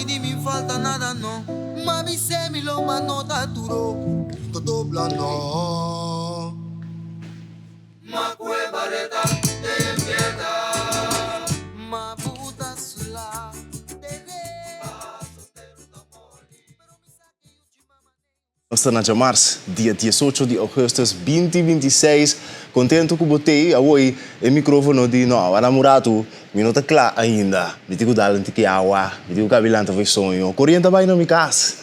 ti di mi falta nada no. Mami se mi lo mano ta duro. Todo blando. Ma kue bareta de empieta. Ma puta sula. Nós na Jamars, dia 18 de agosto de 2026. Contento com você, hoje o microfone de não, a namorado, me não está claro ainda. Me digo dar um tique água, me digo cabelante foi sonho. Corrente vai na minha casa.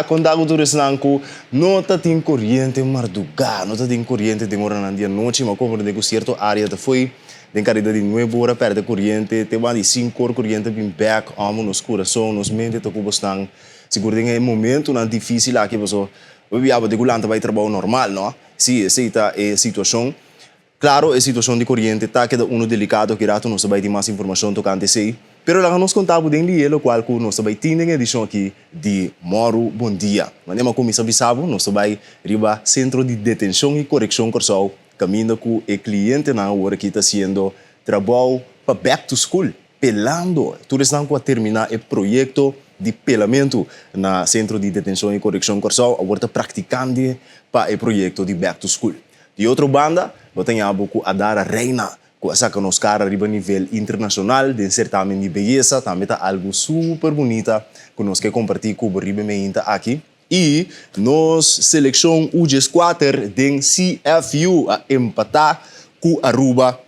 Quando eu estou resnanco, não tem corrente marduga, não tem corrente demora na dia noite, mas como de certa área de foi, tem carida de 9 horas perde corrente, tem mais de 5 horas corrente bem back, amo nos coração, nos mente, tô com bastante. Seguro que é momento não difícil aqui, pessoal. Eu viava de gulanta vai trabalho normal, não? Sim, essa é a situação. Claro, a situação de corrente está que é um delicado que rato nós vai ter mais informação tocante sei. Pero lá nós contamos de ele, o qual nós vai ter uma edição aqui de Moro Bom Dia. Mas nem como sabe, nós vai riba Centro de Detenção e Correção Corsal, caminho com o cliente na hora que está sendo trabalho para back to school, pelando. Tudo estão a terminar o projeto de pelamento na Centro de Detenção e Correção Corsal, agora praticando para o projeto de Back to School. De outra banda, eu tenho a Dara Reina, que essa que nos cara a nível internacional, de certamen de beleza, também tá algo super bonita, que nós quer compartilhar com o Ribe Meinta aqui. E nós seleção U14 de CFU a empatar com Aruba.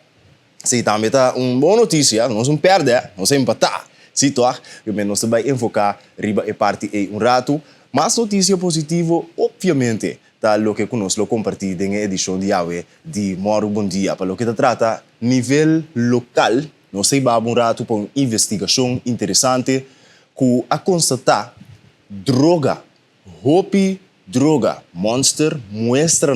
Se também tá boa notícia, nós não perde, nós empatar. Sim, que nós vai enfocar riba e parte e rato. Mas notícia positiva, obviamente, tá o que conosco compartilhar na edição de hoje de Moro Bom Dia. Para o que trata nível local, nós vamos rato para uma investigação interessante que a constatar droga, hopi droga, monster, muestra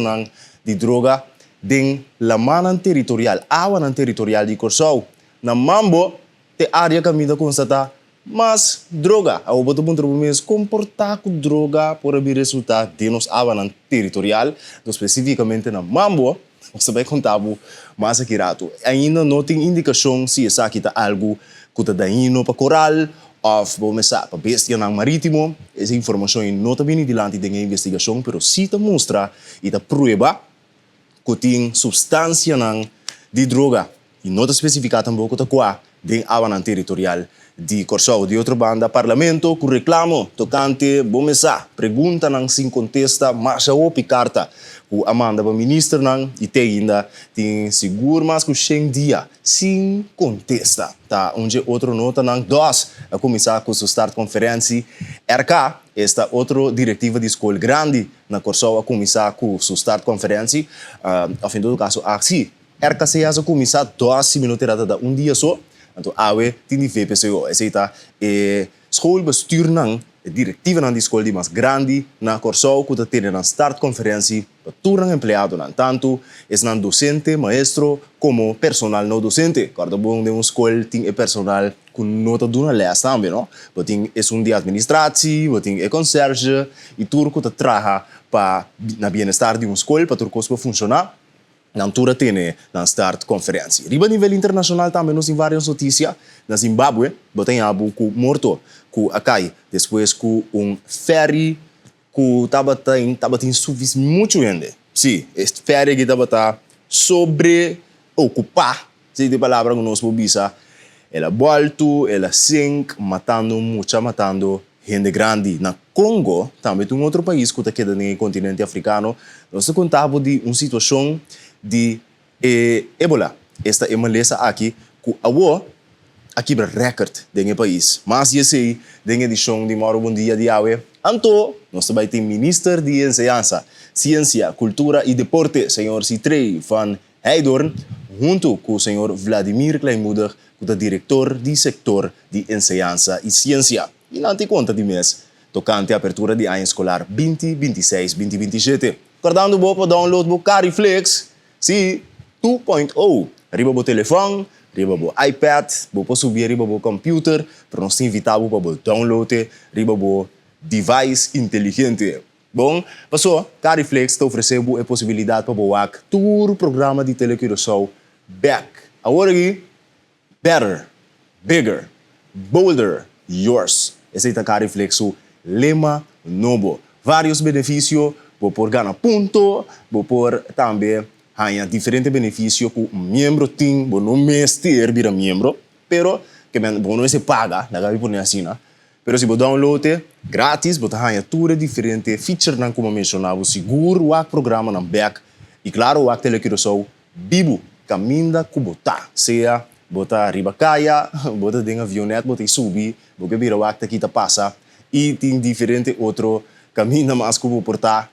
de droga den la manan territorial, awanan territorial de Corsau. Na Mambo, te área caminho constatar mas droga, ao botar um trabalho mesmo comportar com droga por abrir resultado de nos avanan territorial, especificamente na Mambo, você vai contar mais aqui rato. Ainda não tem indicação se essa aqui está algo que está dando para coral ou vamos para bestia na marítimo. Essa informação não está bem dilante da investigação, mas se está mostra e está prova que tem substância de droga e não está especificado também que está qual de avanan territorial de Corsau. De outra banda, parlamento com reclamo tocante bomesa pergunta não se contesta mas a carta o Amanda para ministro não e ainda tem seguro mas que 100 dia sem contesta tá onde outro nota não dois a começar com sua start conferência RK esta outra diretiva de escola grande na Corsau a começar com sua start conferência a fim do caso assim RK se a começar 12 minutos da dia só. Então, awe tini VPCO, essa é escola bestuur nang, diretiva nang de escola de mais grande na Corsau, que tem na start conferência para turang empleado nan tanto, es nan docente, maestro, como personal não docente. Cada bom de uma escola tem personal que não está dando les também, não? Tem é de administração, tem conserje e tudo que trabalha para na bem-estar de uma escola para tudo que funcionar. Na altura tem na start conferência. Riba nível internacional também nós temos várias notícias. Na Zimbábue, tem algo que morto, que acai, depois que ferry que estava tendo suficiente muito gente. Sim, este ferry que estava sobre ocupar, se de palavra que nós podemos ela voltou, ela sink, matando gente grande. Na Congo, também tem outro país que está quedando no continente africano, nós contamos de uma situação de Ebola. Esta é uma lesa aqui que aqui para recorde do país. Mas eu sei, da edição de Moro Bom Dia de hoje, então, nós também temos Ministro de Enseñanza, Ciência, Cultura e Deporte, Sr. Citrey van Heidorn, junto com o Sr. Vladimir Kleinmoeder, que é diretor do setor de Enseñanza e Ciência. E não te conta de mês, tocante a abertura de ano escolar 2026-2027. Acordando para download o Cariflex, sim, 2.0. Riba o telefone, riba o iPad, para subir riba o computer, para nós te invitar para download, riba o device inteligente. Bom, pessoal, Cariflex está oferecendo a possibilidade para o todo o programa de telecomunicação back. Agora aqui, better, bigger, Bolder, yours. Esse é o reflexo lema novo. Vários benefícios, vou por ganhar ponto, vou por também ganhar diferentes benefícios que um membro tem, vou não mês ter vira membro, pero que vou não se paga, na gabi por assim, né? Pero se você download grátis, você ganha tudo diferente, feature não como mencionava, seguro o programa na back e claro o telequiração bibo caminda kubota, seja bota riba caia, bota dentro avionete, bota subir, porque vira o acta que tá passa e tem diferente outro caminho mais como portar,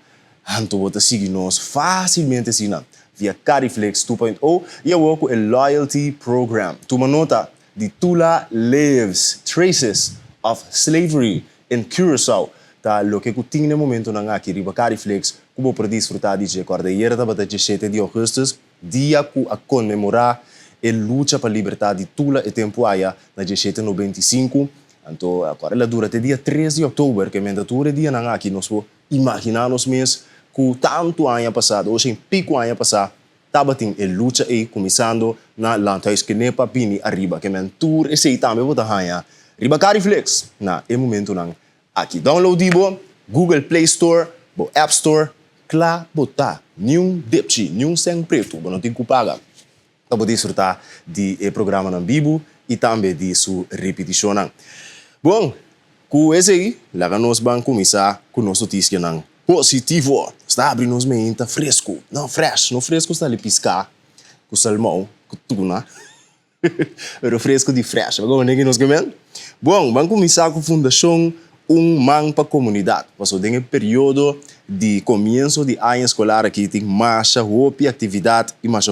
então bota seguir nós facilmente assim, via Cariflex 2.0 e eu o loyalty program. Toma nota de Tula Lives Traces of Slavery in Curaçao. Tá lo que tinha no momento na aqui riba Cariflex, como por desfrutar de quarta-feira da bata 17 de agosto, dia que a comemorar a luta para a liberdade de Tula e tempo aia na 1795. Então, agora ela dura até dia 13 de outubro, que é o dia na aqui nós vamos imaginar nos meses que tanto ano passado, hoje em pico ano passado, estava tem a luta aí começando na Landhuis Kenepa Bini arriba, que é o tour e sei também vou dar riba Cariflex na é momento não aqui downloadibo Google Play Store, bo App Store, claro botar nenhum depchi, nenhum sem preto, não tem que pagar. Para poder desfrutar de programa na vivo e também de sua repetição. Bom, com esse aí, lá nós vamos começar com nossa notícia não positivo. Está abrindo nos meinta fresco, não fresh, não fresco está ali piscar com salmão, com tuna. Pero fresco de fresh. Vamos ver nos comendo. Bom, vamos começar com a fundação Man para a comunidade. Passou tem um período de começo de ano escolar aqui tem mais atividade e mais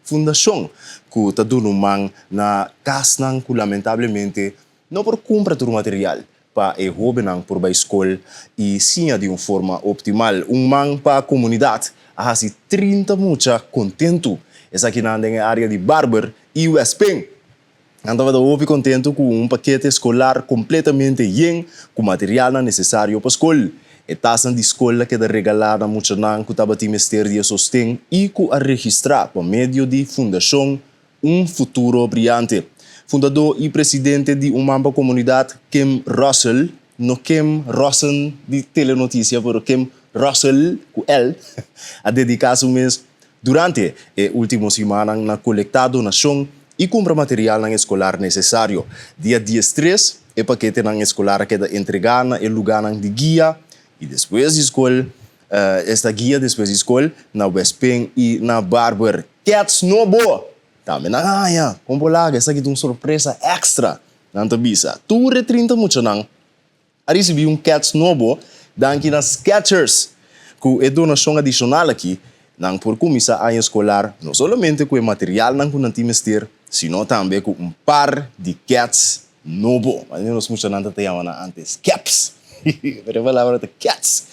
fundação que está dando man na casa que lamentavelmente não por comprar todo o material para o jovem por a escola e sim de uma forma optimal. Man para a comunidade a 30 muito contento. Essa aqui na área de Barber e West Pen. Andava muito contento com paquete escolar completamente lleno com material necessário para a escola. E taxa de escola que é regalada muito não que estava de Ministério de Sostén e que a registrar por meio de Fundação Futuro Brilhante. Fundador e presidente de uma comunidade, Kim Russell, não Kim Russell de telenotícia, mas Kim Russell, com ele, a dedicar-se mês durante a última semana na coletar donação e compra material escolar necessário. Dia 13, o paquete escolar que é entregado no lugar de guia e depois de escola, esta guia depois de escola, na West Pen e na Barber. Cats novo! Também na ganha, como lá, essa aqui tem uma surpresa extra. Não te bisa. Tudo 30 muito não. A recebi Cats novo, daqui nas Skechers, com a donação adicional aqui, não por começar a escolar, não somente com o material que não temos ter, sino também com par de cats novo. Mas nós muito não te chamamos antes caps. Pero a palavra é cats.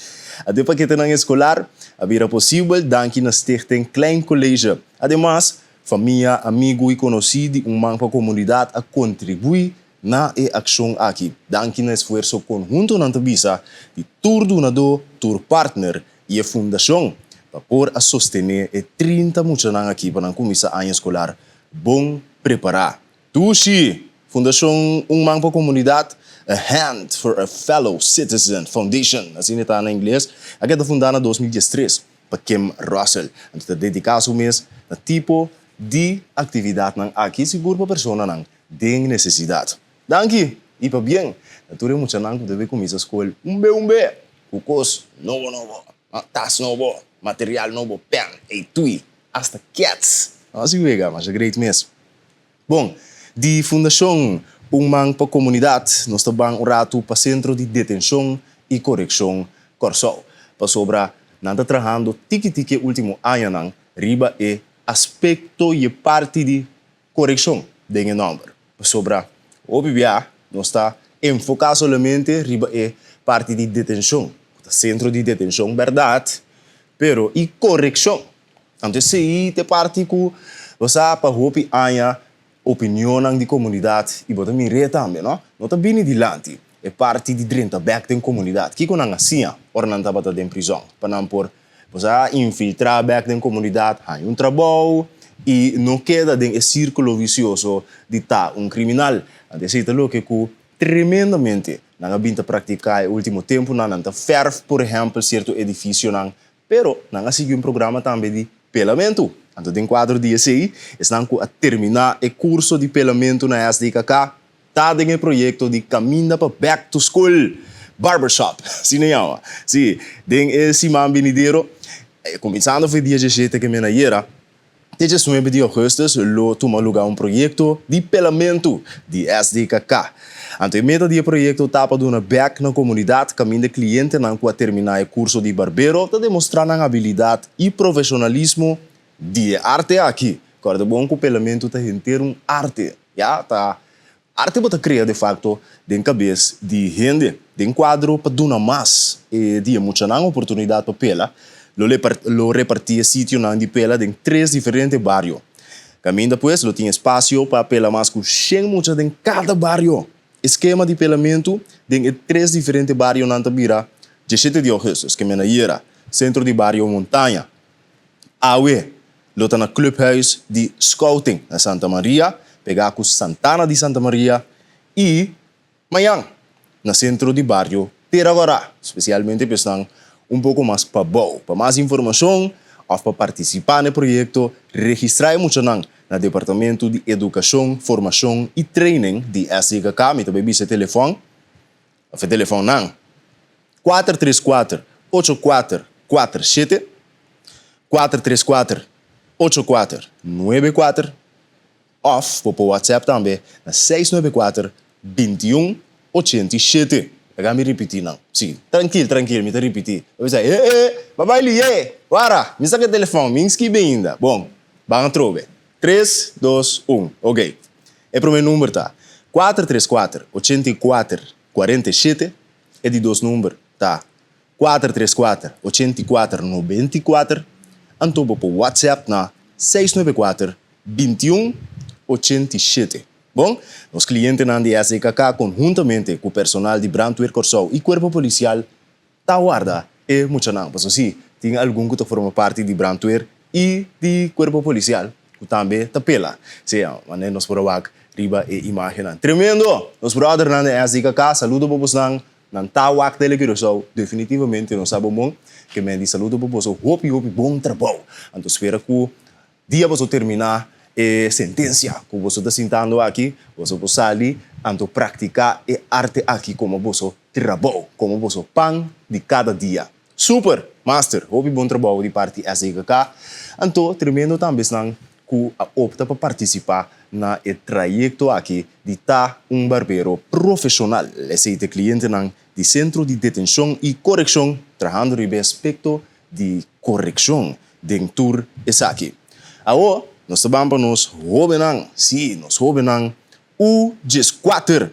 A paquete escolar, havia possível daqui na Stichting Klein Colégio. Además, família, amigo e conhecido de uma comunidade a contribuir na ação aqui. Daqui na esforço conjunto na Tabisa de tour donador, tour partner e a fundação para por a sostener 30 muito aqui para começar a escolar bom preparar. Tuxi, Fundação para a Comunidade, A Hand for a Fellow Citizen Foundation, assim está em inglês, aqui está fundada em 2013 para Kim Russell. Está dedicado ao mês a tipo de atividade aqui seguro para a pessoa que tem necessidade. Danke, e para bem, naturalmente muito não deve começar a escola umbe, cucos novo, tas novo, material novo, pen, e tui, hasta cats. Assim é, mas é great mesmo. Bom, de Fundação para a Comunidade, nós estamos um rato para o Centro de Detenção e Correção Corsol. Para sobra, nós estamos trabalhando tique último ano, riba e aspecto e parte de correção de número. Para sobra, obviamente, nós estamos enfocados somente riba e parte de detenção. Centro de detenção, verdade, pero e correção. Então, se te parte que você para hopi anya opinião de comunidade e botar mire também, não? Não está bem adiante. É parte de dentro back da comunidade. Que quando assim, or não está em prisão, para não por você infiltrar back da comunidade, há trabalho, e não queda em círculo vicioso de estar um criminal. Então, lo que tremendamente não vinta praticar no último tempo, não ferve, por exemplo, certo edifício, não, pero não sigue um programa também de pelamento. Então, em 4 dias aí, estão a terminar o curso de pelamento na SDKK, está em projeto de caminho para back to school, barbershop, sim, não, sim, tem esse man venidero, começando foi dia 17 que me na era. Desde 9 de agosto, lo toma lugar um projeto de pelamento de SDKK. Então, a meta do projeto está para dar back na comunidade, caminho de cliente não para terminar o curso de barbero, para demonstrar a habilidade e profissionalismo de arte aqui. Agora, bom que o pelamento está inteiro um arte, já tá. Arte para criar de facto de cabeça de gente, de quadro para dar mais e de muita oportunidade para pela. Lo repartia sítio na de pela em 3 diferentes barrios. Caminho depois, lo tinha espaço para pela mais com 100 muitas em cada barrio. Esquema de pelamento em 3 diferentes barrios na Tabira, 17 de agosto, que me na era, centro de barrio Montanha. Awe, lo tá na clubhuis de scouting na Santa Maria, pegar com Santana de Santa Maria e Mayang, na centro de barrio Teragora, especialmente pensando pouco mais para bom. Para mais informação ou para participar no projeto, registrar muito na Departamento de Educação, Formação e Training de SDKK, me também bisa telefone. O telefone não. 434-8447, 434-8494, ou por WhatsApp também, na 694-2187. Agora me repetir, não. Sim, tranquilo, me tá repetir. Eu vou dizer, papai liye, wara, me saca o telefone, me inscreve ainda. Bom, vamos trobe. 3, 2, 1, ok. É para o meu número, tá? 434-8447, é de 2 números, tá? 434-8494, então por WhatsApp na 694-2187. Bom, os clientes na SDKK, conjuntamente com o personal de Brandweer Corsou e Corpo Policial, está guarda e muito não. Mas assim, tem algum que forma parte de Brandweer e de Corpo Policial, que também está pela. Sim, mas nós podemos riba e imagem. Tremendo! Nos brothers na SDKK, saludo para vocês. Não está o acto dele que definitivamente não sabe bom, que me diz saludo para vocês. Hope, bom trabalho. Então, espero que o dia você terminar sentença que você está sentando aqui, você pode sair e praticar a arte aqui como você trabalha, como você pão de cada dia. Super, master, hobby bom trabalho de parte SDKK. Então, tremendo também que opta para participar na trajeto aqui de estar barbeiro profissional. Esse cliente de Centro de Detenção e Correção, trabalhando no aspecto de correção dentro desse aqui. Agora, nós estamos nos jovens, sim, nos jovens U14.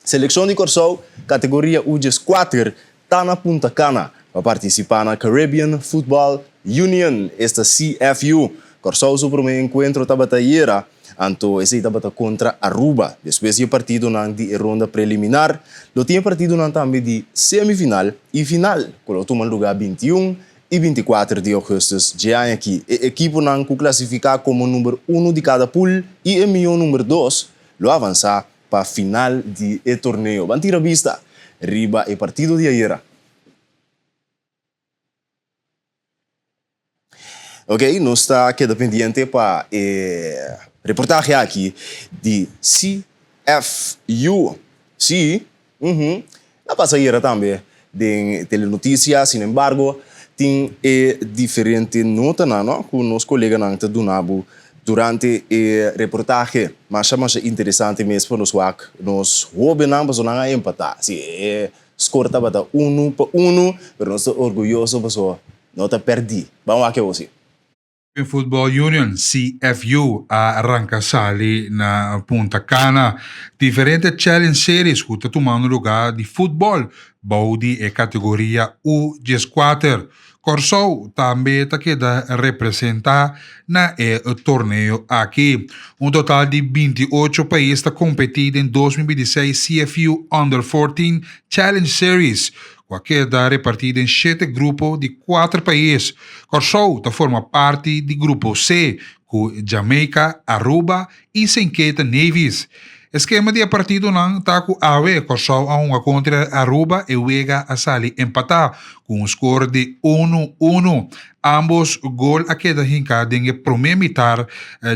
Seleção de Corsou, categoria U14, está na Punta Cana para participar na Caribbean Football Union, esta CFU. Corsou, o primeiro encontro da batalha, então esse estava contra Aruba. Depois do partido de ronda preliminar, lo tinha partido também de semifinal e final, que toma lugar 21 e 24 de agosto, já aqui. A equipe que classificar como número 1 de cada pool e o melhor número 2, lo avançar para a final de torneio. Vamos tirar vista, riba o partido de ayer. Ok, nós está queda pendiente para reportagem aqui de CFU. Sim, na passageira também de telenotícias, sin embargo, tem diferente nota não, com os colegas não donado durante a reportagem, mas interessante mesmo nos jovens não não empatar. Se score tá bata 1-1, mas nós orgulhoso pessoa não tá perdi. Vamos aqui você. Football Union, CFU, arranca sali na Punta Cana. Diferente challenge series que está tomando lugar de futebol, baudi e categoria U14. Corsou também está queda representar na torneio aqui. Um total de 28 países está competindo em 2026 CFU Under 14 Challenge Series, com a queda repartida em 7 grupos de 4 países. Corsou forma parte do grupo C, com Jamaica, Aruba e St. Kitts Nevis. Esquema de partido não está com AWE, Corsau a uma contra Aruba e Wega a Sali empatar com um score de 1-1. Ambos gol a queda hinca dengue primeiro mitad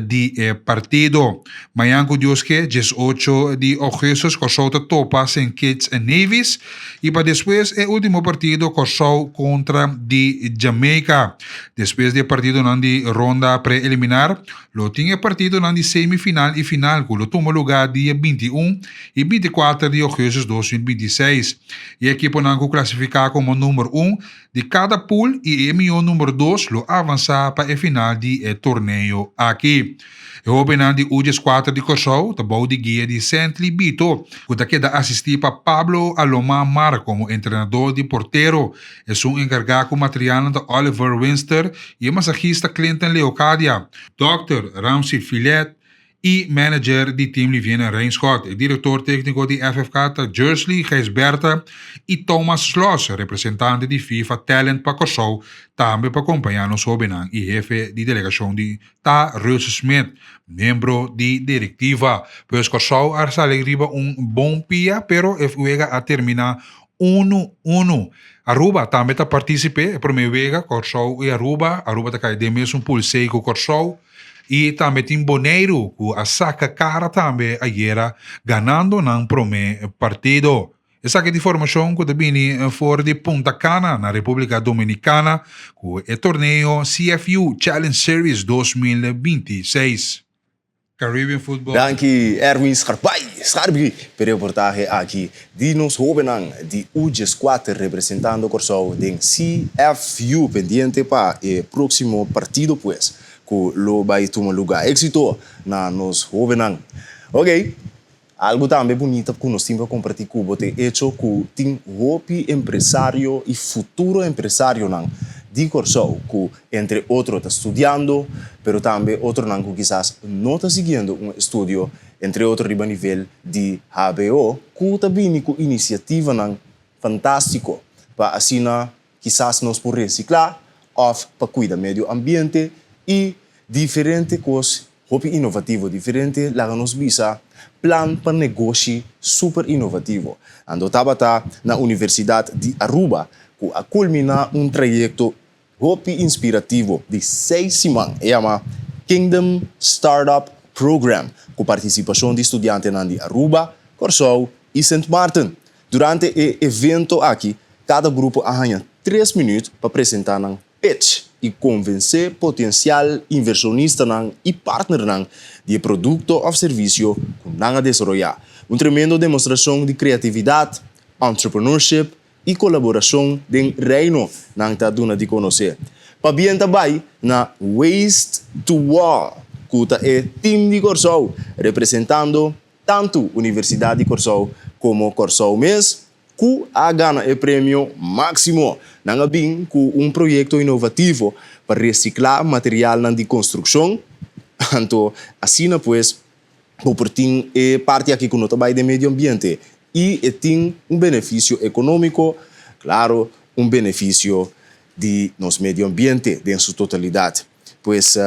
de partido. Mayango Dios que 18 de agosto Corsau topa St. Kitts Nevis e para depois o último partido Corsau contra de Jamaica. Depois do partido não de ronda preliminar, lo tinha partido não de semifinal e final, que lo toma lugar dia 21 e 24 de agosto de 2026. E a equipe não classificar como número 1 de cada pool e o número 2 lo avançar para a final de torneio aqui. Eu opino de UGS 4 de Corsau, também de guia de Saint Libito, que daqui da assistir para Pablo Alomar Mar como treinador de porteiro. É um encarregado material de Oliver Winster e massagista Clinton Leocadia, Dr. Ramsey Fillet e manager de team Liviana Reinschot, diretor técnico de FFK Jersey Gijsberta e Thomas Schloss, representante de FIFA Talent para Corsau, também para acompanhar nos Sobenang e jefe de delegação de Ta Russ Smith, membro de diretiva. Pois Corsau arsale riba bom pia, pero juega a terminar 1-1. Aruba também está participando, primeiro vega, Corsau e Aruba está caindo de mesmo pulseio com Corsau. E também tem Boneiro, que a saca cara também ayer, ganhando no primeiro partido. Essa é a informação que vem fora de Punta Cana, na República Dominicana, com o torneio CFU Challenge Series 2026. Caribbean Football. Danke Erwin Scarbi per reportaje aqui de nos Hobenang de UGS 4 representando Corsau em CFU pendiente para o próximo partido pues. Que lo vai tomar lugar éxito na nos Hobenang. Ok, algo também bonito que nós temos que compartilhar com você é que tem hopi empresário e futuro empresário de Corsau, que entre outros está estudando, pero também outro que quizás não está seguindo estudo, entre outros a nível de HBO, que está vindo com iniciativa fantástico para assim quizás nós por reciclar ou para cuidar do meio ambiente e diferente coisas, hopi inovativo, diferente lá nos visa plan para negócio super inovativo. Ando tabata na Universidade de Aruba, que a culminar trajeto hopi inspirativo de 6 semanas, chama Kingdom Startup Program, com participação de estudantes de Aruba, Corsau e St. Martin. Durante o evento aqui, cada grupo arranha 3 minutos para apresentar um pitch e convencer potencial inversionista e partner de produto ou serviço que não desenvolver. Tremendo demonstração de criatividade, entrepreneurship e colaboração de reino não está dando de conhecer. Para bem também na Waste to Wall, que é o time de Corsau, representando tanto a Universidade de Corsau como Corsau mesmo, que a ganha o prêmio máximo, não bem com projeto inovativo para reciclar material de construção. Então, assim, pues, tem parte aqui que não trabalha de meio ambiente e tem benefício econômico, claro, benefício de nosso meio ambiente em sua totalidade. Pues,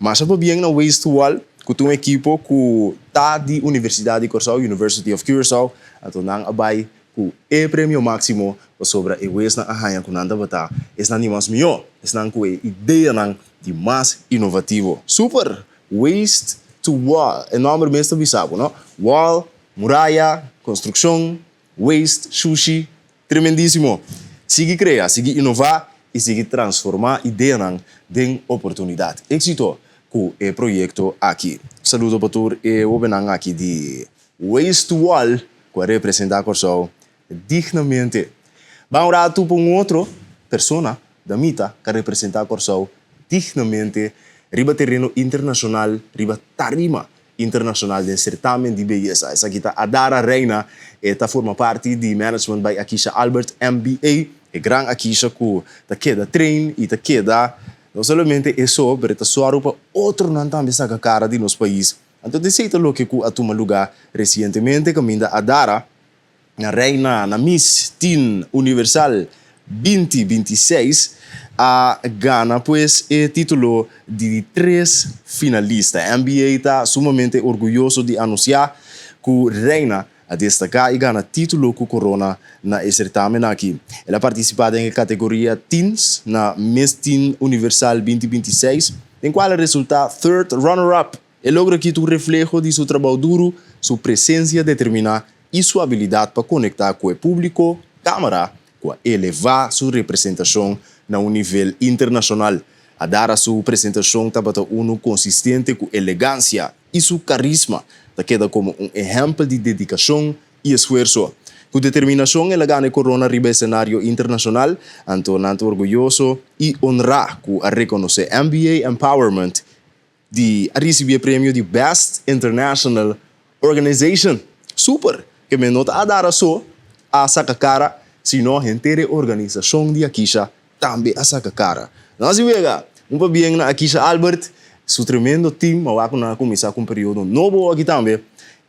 mas para bem na Waste to Wall, que tem uma equipe que está da Universidade de Corsau, University of Curaçao, então não vai com o prêmio máximo sobre o waste na arranha que nanda bata, é não mais melhor, é não com a ideia de mais inovativo. Super Waste to Wall, é nome mesmo bisabo, não? Wall, muralha, construção, waste, sushi, tremendíssimo. Sigue criar, sigue inovar e sigue transformar ideia em oportunidade. Éxito com o projeto aqui. Saludo para todos e o benang aqui de Waste to Wall, que representa a Corsau dignamente. Vamos orar para outra pessoa da mita que representa a Corsau dignamente riba terreno internacional, riba tarima internacional de certamen de beleza. Essa aqui está Adara Reina, esta forma parte de management by Akisha Albert MBA, e gran Akisha que ta queda train e ta queda não somente isso, mas ta suaro para outro não também saca cara de nosso país. Então, deseita lo que a toma lugar recentemente, caminda Adara, na Reina, na Miss Teen Universal 2026, a gana pues el título de 3 finalistas. NBA está sumamente orgulloso de anunciar que Reina a destacar y gana título con Corona na certamen aqui. Ela participa em categoria Teens na Miss Teen Universal 2026, em qual resulta third runner-up. Ele logra aqui tu reflejo de seu trabalho duro, sua presença determinada e sua habilidade para conectar com o público, câmara, para elevar sua representação na um nível internacional. A dar a sua apresentação tabata uno consistente com elegância e seu carisma, ta queda como um exemplo de dedicação e esforço. Com determinação, ela ganha Corona riba cenário internacional, antonando orgulhoso e honrar com a reconhecer MBA Empowerment de receber prêmio de Best International Organization. Super! Que me nota a dar a só a saca cara, sino a inteira organização de Akisha também a saca cara. Nós vega, bem na Akisha Albert, su tremendo team, mas vai começar com um período novo aqui também,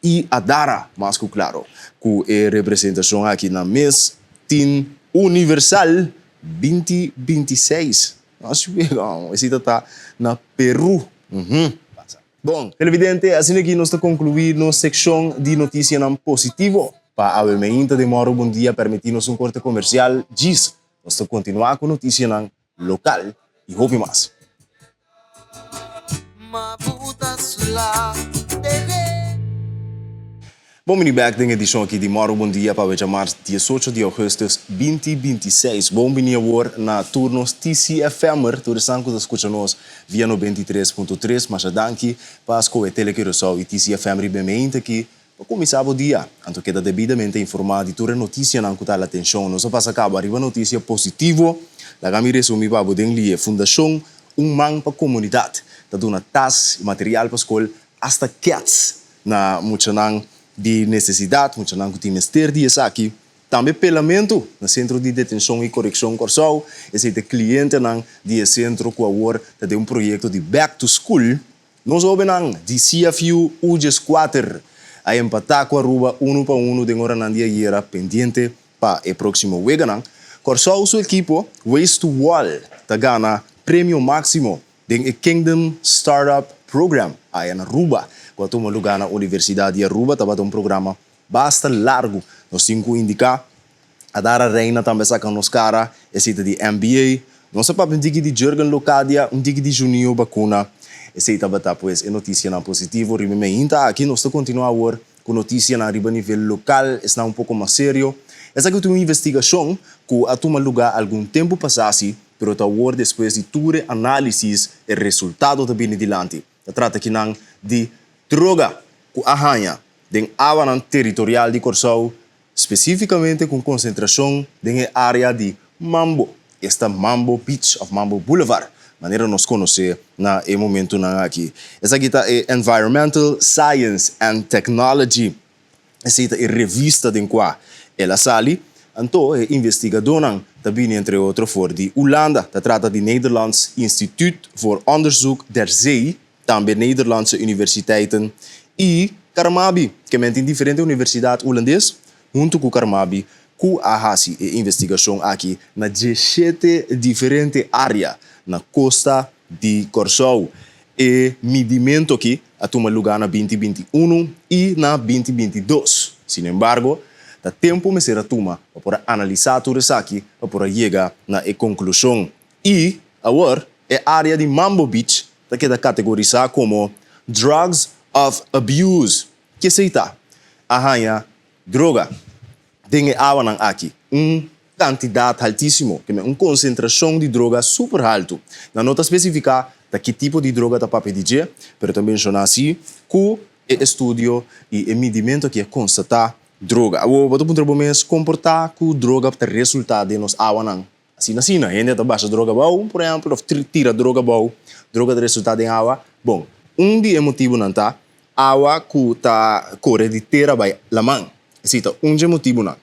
e a Dara, mais que claro, com a representação aqui na Miss Teen Universal 2026. Nós vamos, esse está na Peru. Bom, televidente, assim aqui nós estamos concluindo a secção de notícias positivo. Para a mementa de Moro Bom Dia, permitir-nos um corte comercial, diz, nós estamos continuar com notícias local e houve mais. Bom, mini back tem edição aqui de Moro Bom Dia para o mês 18 de agosto 2026. Bom, mini award na turnos TCFM, tu restanco da escuta-nos via 93.3, mas a danke para as coetele que resol e TCFM ribemente aqui para começar o dia. Anto queda devidamente informado de toda notícia não cutar a atenção. Nós passa a cabo arriba notícia positivo. La gami resumi para o dengue fundação man para comunidade. Tá dando tas material para escola hasta cats na muchanang de necessidade, muchanang que tem mister dias aqui. Também pelamento no centro de detenção e correção Corsol. Esse é cliente nang de centro que agora tá de projeto de back to school. Nós obenang de CFU UGES 4 a empatar com a Aruba 1 para 1 de hora nandia era pendiente para o próximo weganang. Corsol seu equipo Waste to Wall tá gana prêmio máximo de Kingdom Startup Program aí na Aruba. Quando uma lugar na Universidade de Aruba estava um programa bastante largo. Nós temos que indicar a Dara Reina também saca nos cara esse de MBA. Nós sabemos de Jürgen Locadia, de Juninho Bacuna. Esse estava pues é notícia na positivo. Remember aqui nós estamos continuando com notícia na riba nível local, está um pouco mais sério. Essa que é uma investigação que a toma lugar algum tempo passasse, pero agora depois de toda análise e resultado da bem adiante. Trata aqui de droga que arranha den área territorial de Corsol, especificamente com concentração na área de Mambo. Esta Mambo Beach of Mambo Boulevard. Maneira nos conhecer na momento aqui. Essa aqui é Environmental Science and Technology. Essa é a revista de qual ela sale. Então, é investigador também, entre outros, for de Holanda. Dat trata de Nederlands Instituut voor Onderzoek der Zee. Também Nederlandse universiteiten. E Carmabi, que mente em diferentes universidades holandesas. Junto com Carmabi, com a hasi e investigação aqui na 17 diferentes áreas na costa de Corsol. E medimento aqui a tomar lugar na 2021 e na 2022. Sin embargo, da tempo me será toma para analisar tudo isso aqui para chegar na conclusão. E agora é a área de Mambo Beach que queda categorizada como Drugs of Abuse. Que seita arranha droga. Tem água aqui quantidade altíssima, que é uma concentração de droga super alto. Na nota específica de que tipo de droga está para pedir, mas também chama assim que o estudo e o medimento que é constatar droga. O outro ponto é comportar que droga para resultado de nos água. Assim, a gente está baixa droga boa, por exemplo, ou tira droga boa, droga de resultado em água. Bom, de motivo não está, água que está corre de terra vai la mão. Assim, de motivo não.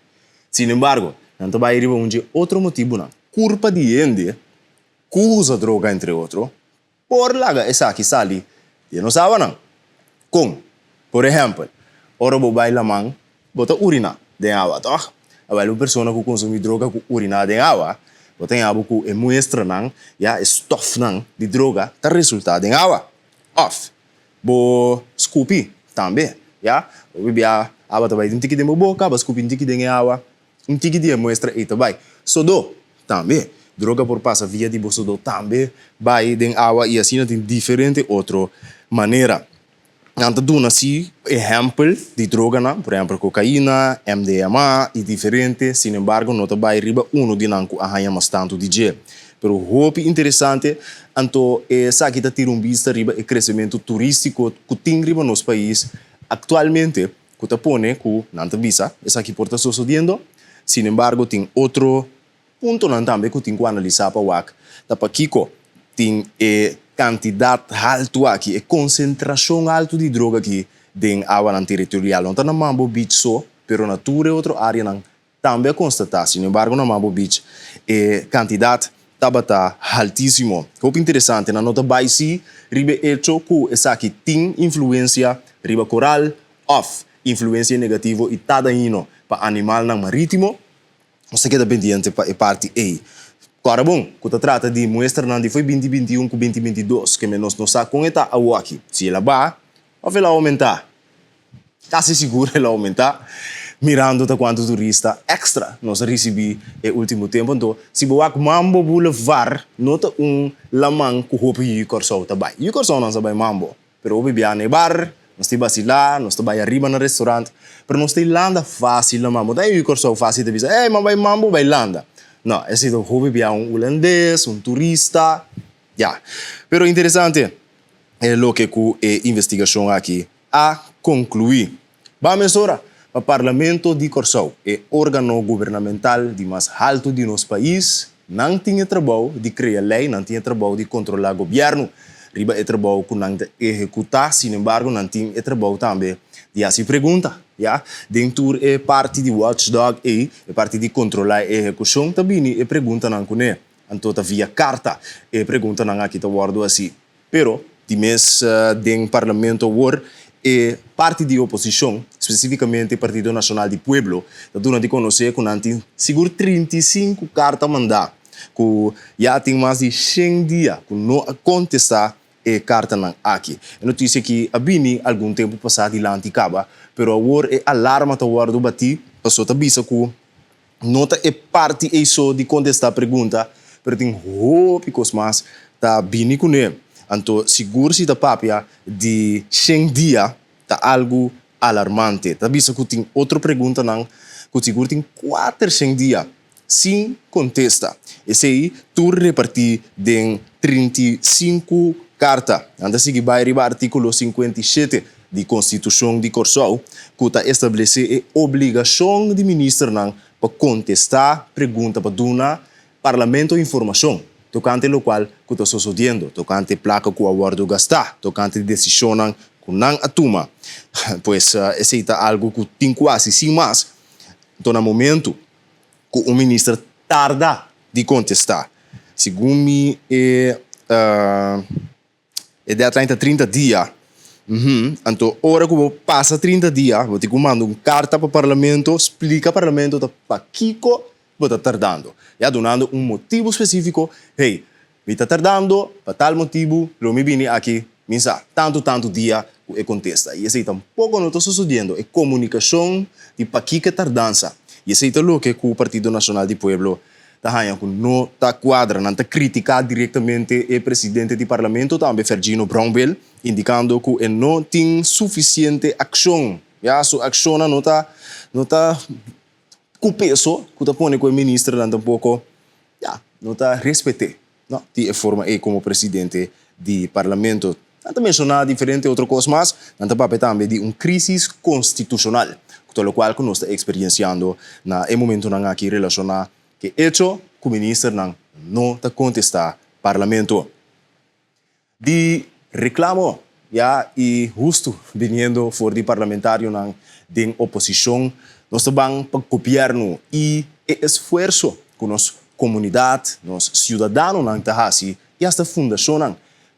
Sin embargo, não vai ir outro motivo não. Culpa de gente que usa droga, entre outros, por lá, essa aqui sali, e não sabe não. Com, por exemplo, ora vai la mão, bota urina de água, tá? Agora, uma pessoa que consome droga com urina de água, Wat tem abo ku e muestra nang, ja, e stof nang, di droga, ta resultado em água. Off. Bo Scoopy, também, ja. O bibia, aba também, um tiki de boca, ba Scoopy um tiki de água, um tiki de muestra e também. Sodo, também. Droga por passa via de bosodo também, vai den água e assim tem diferente outra maneira. Anta duna si exemplo de droga na, por exemplo, cocaína, MDMA e diferente, sin embargo, nota vai riba uno di nanku ahanya mas tanto DJ. Pero hopi interessante, anto sa kita tira vista riba e crescimento turístico que tem riba nos país actualmente, que ta pone ku nanta visa, esa que porta sucediendo. Sin embargo, tem outro ponto nan tambe que tem que analisar para wak. Ta pa kiko tem quantidade alto aqui, e concentração alta de droga aqui em água nan territorial. Não está na Mambo Beach só, pero na toda outra área nan também constatar. Sin embargo, na Mambo Beach, quantidade estava altíssimo. Muito interessante, na nota baixi, ribe hecho que essa aqui tem influência riba coral, off, influência negativa e tada ino para animal nan marítimo. Você queda pendiente para a parte A. Agora, bom, quando trata de mostra, não foi 2021 com 2022, que nós não sabemos como está a aqui. Se ela vai, vai aumentar. Quase seguro ela aumentar. Mirando ta quanto turista extra nós recebi no último tempo. Então, se você Mambo Boulevard, nota lamang que hope e corso também. E corso não sabe Mambo, pero o bebia no bar, nós te vacilar, nós te vai arriba no restaurante, pero nós te landa fácil na Mambo. Daí o corso fácil te dizer, mas vai Mambo, vai landa. Não, esse é o hobby holandês, turista, já. Pero interessante é o que a investigação aqui a concluir. Vamos agora para o Parlamento de Corsau, é órgão governamental de mais alto de nosso país, não tinha trabalho de criar lei, não tinha trabalho de controlar o governo, riba é trabalho que não executar, sin embargo, não tinha trabalho também de se pergunta. Ja, dentro é parte de watchdog é parte de controlar a execução também é pergunta não cone, então tá via carta é pergunta não aqui tá guardo assim, pero de mês dentro parlamento war é parte de oposição, especificamente Partido Nacional de Pueblo, tá dando de conhecer que não tem seguro 35 carta mandar, que já tem mais de 100 dias que não contestar e carta não aqui. A notícia que a bini algum tempo passado de lá anticaba, pero agora é alarma tá guardo bati, passou tá bisa que nota é parte isso de contestar a pergunta, pero tem hópicos mais tá bini com ele. Então, seguro se tá papia de 100 dias tá algo alarmante. Tá bisa que tem outra pergunta não, que seguro tem 400 dias sem contesta. Esse aí tu repartir de 35 carta, anda seguir vai arribar artículo 57 de Constituição de Corsau, que está estabelecer a obrigação de ministro para contestar pergunta para dar parlamento informação tocante o qual que está sucedendo, tocante placa que o aguardo gastar, tocante decisão que não atuma. Pois esse é algo que tem quase sem mais. Então, no momento que o ministro tarda de contestar, segundo é de 30 dias. Então, hora que eu passa 30 dias, eu te mando uma carta para o parlamento, explica ao parlamento para Kiko está tardando. E donando um motivo específico, hey, me está tardando, para tal motivo, eu me vim aqui, minsa, tanto dia, e contesta. E esse tampouco não está sucedendo, é comunicação de para Kiko tardança. E esse é o que o Partido Nacional de Pueblo não está quadra, não está criticar diretamente o presidente do parlamento, também Fergino Brownbell, indicando que não tem suficiente ação. Já, sua ação não está com peso, que está pondo com o ministro, não tampouco, não está respeitando, não, de forma como presidente do parlamento. Não está mencionando diferente outra coisa, mas não está papel também de uma crise constitucional, com o qual nós estamos experienciando no momento aqui relacionado que hecho que o ministro não está contestar parlamento. De reclamo e justo vindo fora de parlamentário de oposição, nós estamos para o governo e esforço que nossa comunidade, nossos cidadãos não estão fazendo e esta fundação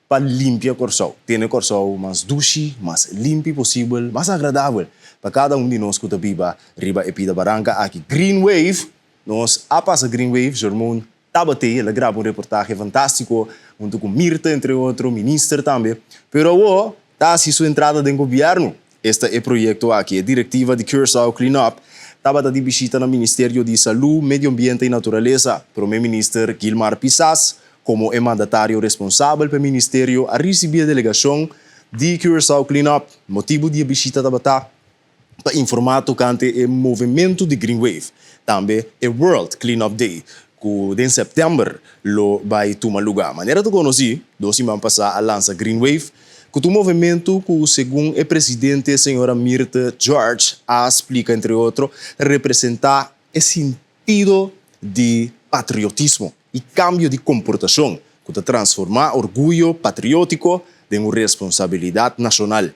para limpar Corsau. Ter Corsau mais doce, mais limpo possível, mais agradável para cada de nós que está viva riba e pida barranca aqui. Green Wave, nós a passa Green Wave, Germão Tabate, ela grava um reportagem fantástico, junto com Mirta, entre outros, ministro também. Pero o, tá se sua entrada no governo. Este é o projeto aqui, a diretiva de Curaçao Cleanup, estava de visita no Ministério de Saúde, Medio Ambiente e Natureza, para o ministro Gilmar Pissas, como é mandatário responsável pelo ministério, a receber a delegação de Curaçao Cleanup. Motivo de visita estava para informar tocante o movimento de Green Wave. Também é World Cleanup Day, que em setembro vai tomar lugar. Maneira de conhecer, 2 semanas passadas, a lança Green Wave, que o movimento, que segundo o presidente, a senhora Mirta George, explica, entre outros, representar o sentido de patriotismo e cambio de comportação, que transforma orgulho patriótico em uma responsabilidade nacional.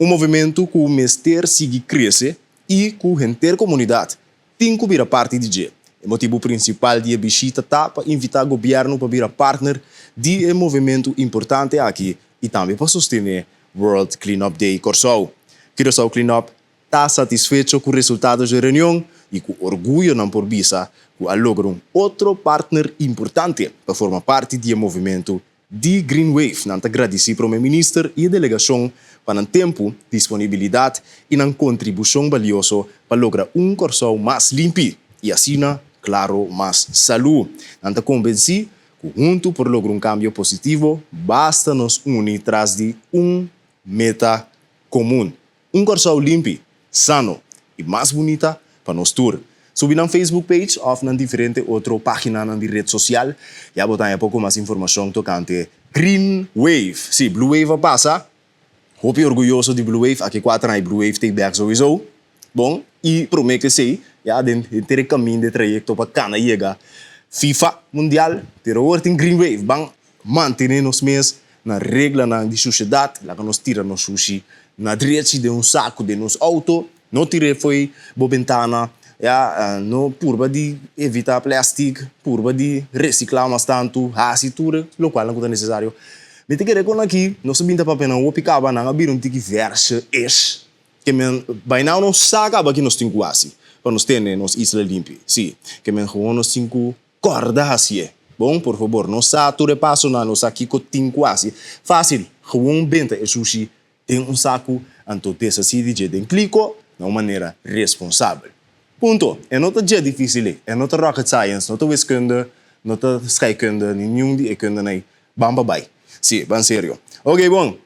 Um movimento que o mestre sigue crescer e que a gente comunidade tem que vir parte de G. O motivo principal de visita está para invitar o governo para vir partner de um movimento importante aqui e também para sustentar World Cleanup Day Curaçao. Curaçao Cleanup está satisfeito com os resultados da reunião e com orgulho não por visa que logra um outro partner importante para formar parte do movimento de Green Wave. Nanta agradecer para o ministro e a delegação para o tempo, disponibilidade e a contribuição valiosa para lograr um Curaçao mais limpo e assim, claro, mais saúde. Nanta convencer que junto por lograr um cambio positivo, basta nos unir atrás de meta comum. Um Curaçao limpo, sano e mais bonita para nós tour. Subir na Facebook page ou na diferente outra página na rede social. Já botar um pouco mais informação tocante Green Wave. Sim, Blue Wave passa. Hope orgulhoso de Blue Wave. Aqui 4 anos Blue Wave tem back sowieso. Bom, e prometo que sei, já ter caminho de trajecto para cana chegar FIFA Mundial. Pero agora tem Green Wave. Bang, manter nos mês na regra na de sociedade. Lá que nós tira nos sushi na direita de saco de nos auto. Não tire foi bo ventana. No purba de evitar plástico, purba de reciclar mais tanto, rasitura, o qual não é necessário. Me te querer com aqui, nós sabemos para pena o picava na abrir tique verse que men by now não saca aqui nós temos quase, para nós ter nos isla limpa, sim, que men gewoon nós temos corda assim. Bom, por favor, não sature passo na nós aqui com temos quase. Fácil, gewoon benta e sushi tem saco, anto dessa cidade de clico, de uma maneira responsável. Ponto. É não é difícil, é não rocket science, não é wiskunde, não é scheikunde, nenhum de ekunde, nem. Bamba bai. Sim, bem sério. Ok, bom.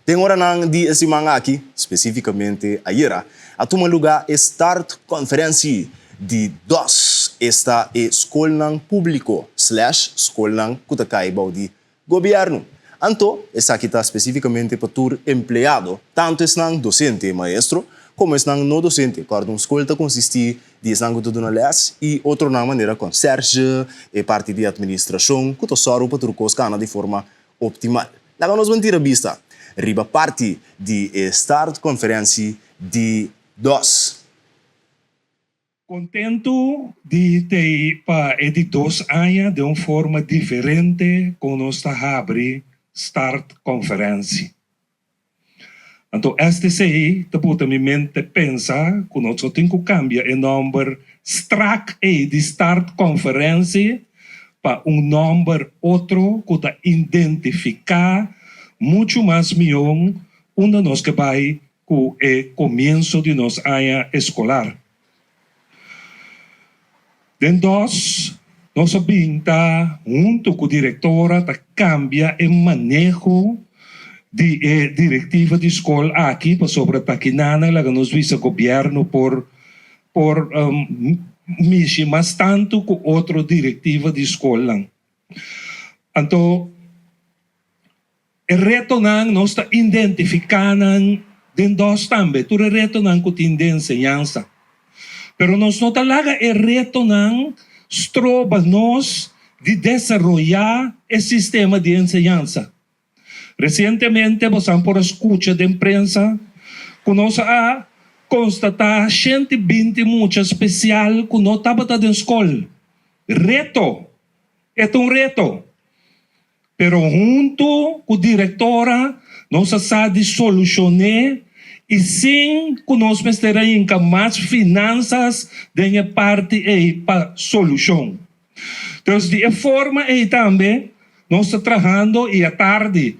Tem hora nang di semana aqui, especificamente ayer, a tomar lugar a start conferência de DOS, esta é escola público / escola kutakai de governo. Anto, esta aqui está especificamente para tur empleado, tanto es nang docente maestro, como es nang no docente, quando uma escola consiste de sangue de les e outra na maneira concierge e parte de administração, que só para turcos cana de forma optimal. Lá nos mentira vista, riba parte de start conferência de DOS. Contento de ter para editos aia de uma forma diferente com nossa abre start conferência. Então, este sei, depois minha mente pensa que nós temos que cambiar o número strak de start conferência para número outro que identificar muito mais melhor onde nós que vai com o começo de nossa área escolar. Dentro nós sabemos junto com a diretora cambia o manejo de diretiva de escola aqui para sobre a Taquinana, lá que nos visa governo por mexer mais tanto com outra diretiva de escola. Então, o reto nós está identificando dentro também, tu reto não com de ensinança. Pero nós não está lá o reto não estroba nós de desenvolver o sistema de ensinança. Recentemente, passamos por escuta de imprensa, que nós a constatar 120 muito especial que não estava na escola. Reto. É um reto. Pero junto com a diretora, nós sabe solucionar e sim que nós teremos mais finanças da parte para solução. Então, de forma aí também, nós estamos trabalhando e à tarde,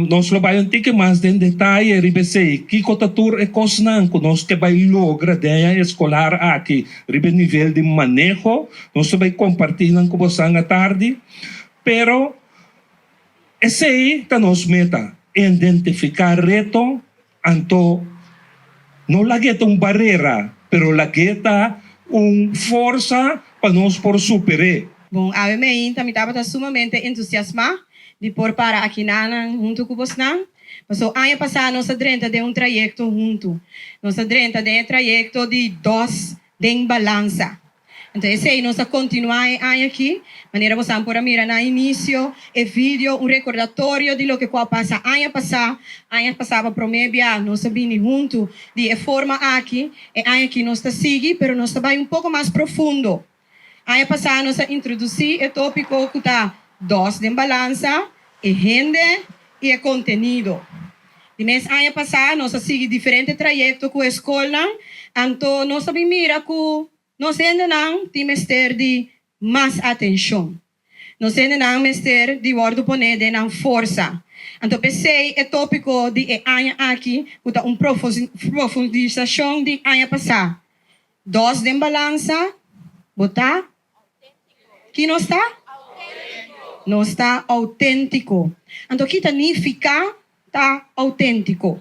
nós trabalhamos um pouco mais em detalhe, ribesei, que cotatur é cosnan, que nós que vai logra ideia escolar aqui, ribe nível de manejo, nós vai compartilhando com vocês à tarde, pero esse aí tá nos meta, identificar reto, anto não lagueta barreira, pero lagueta força para nós por superar. Bom, a mim também estava sumamente entusiasmada de por para aqui junto com você. Mas o ano passado nós adrenta de trajeto junto. Nós adrenta de trajeto de dois de balança. Então esse aí nós continuar aqui, maneira você por mirar no início, e vídeo, recordatório de lo que passa ano passado promebia nós vimos junto de forma aqui, e aqui nós está seguir, pero nós vai pouco mais profundo. Ano passado nós introduzir o tópico que está dos de balança, e rende e é contenido. De mês ano passado nós seguir diferentes trajetos com a escola, então nós mira que nós ainda não temos de mais atenção. Nós ainda não temos de word poner de não força. Então pensei o tópico de ano aqui, que uma profundização de ano passado. Dos de balança, botar que não está? Não está autêntico. Então, que significa está autêntico?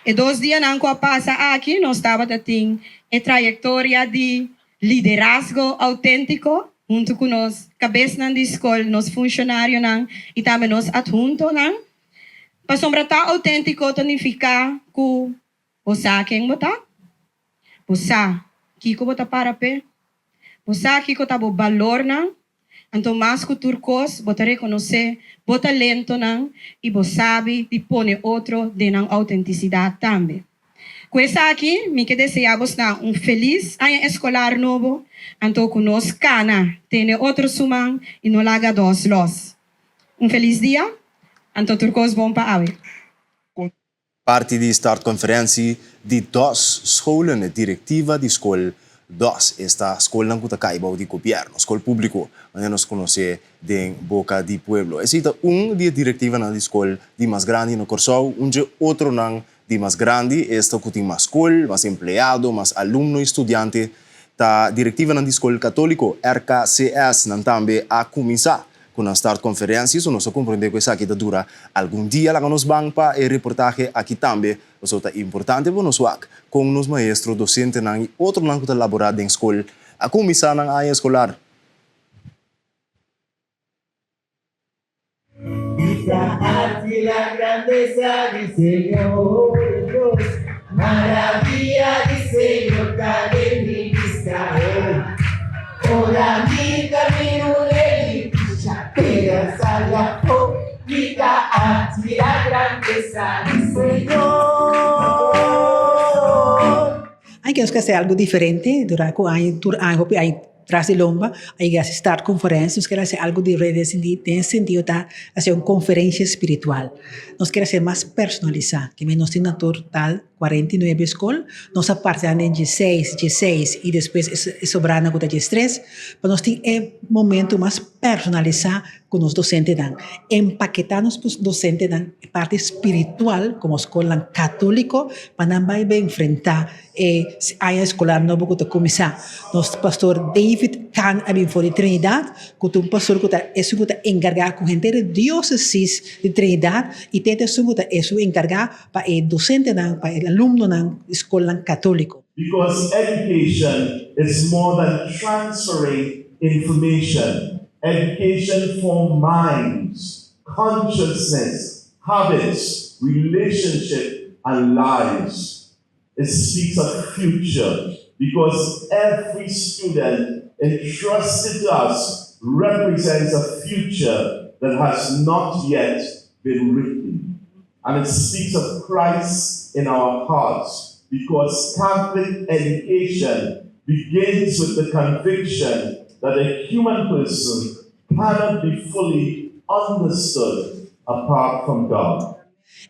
E 2 dias não passa aqui, nós estava tendo a trajetória de liderazgo autêntico, junto com nós, cabeça da escola, nós funcionários, e também nós adjuntos. Para sombra estar autêntico, significa que você quem botar? Você, que botar para pé? Você aqui que está o valor, então mais que turcos, você reconhecer, o talento, e você sabe de pôr outro de não autenticidade também. Com isso aqui, me que desejamos feliz ano escolar novo, então que nós cana, tem outro sumang e não larga dos los. Feliz dia, então turcos bom para awe. Parte de startconferentie de dos scholen, directiva de school dos, esta escola que está de gobierno, escola público, onde nos conoce de Boca di Pueblo. Existe de directiva na escola de mais grande no Corsau, outro não de mais grande, esta que tem mais escola, mais empleado, mais aluno, estudante, ta directiva na escola católico, RKCS, não também a começar com a start conferências, nós compreendemos que isso aqui dura algum dia lá nos banca e reportagem aqui também, isso é importante para nós com nos maestros, docentes e outro não que está elaborado em escola, a começar na área escolar. Arte la grandeza del Señor Dios, maravilla del Señor cae mi vista hoy. Ora mi camino de dicha, pero salga diga arte la grandeza del Señor. Hay que hacer algo diferente durante el año, tras de lomba, hay que asistir conferencias, nos queremos hacer algo de redes, en ese sentido, hacer una conferencia espiritual. Nos queremos hacer más personalizada, que menos tiene total 49 escolas, nos apartan en 16 y después es sobrando con 13, pero nos tiene un momento más personalizado con los docentes, empaquetarnos con los docentes, parte espiritual, como escuela católico, para no enfrentar a escolar nuevo que comienza. Nuestro pastor David Kahn, for de Trinidad, que es un pastor que es encargado con gente de diócesis de Trinidad, y tiene eso encargado para el docente, para el alumno de la escuela católico. Because education is more than transferring information. Education for minds, consciousness, habits, relationship, and lives. It speaks of future because every student entrusted to us represents a future that has not yet been written. And it speaks of Christ in our hearts because Catholic education begins with the conviction that a human person cannot be fully understood apart from God.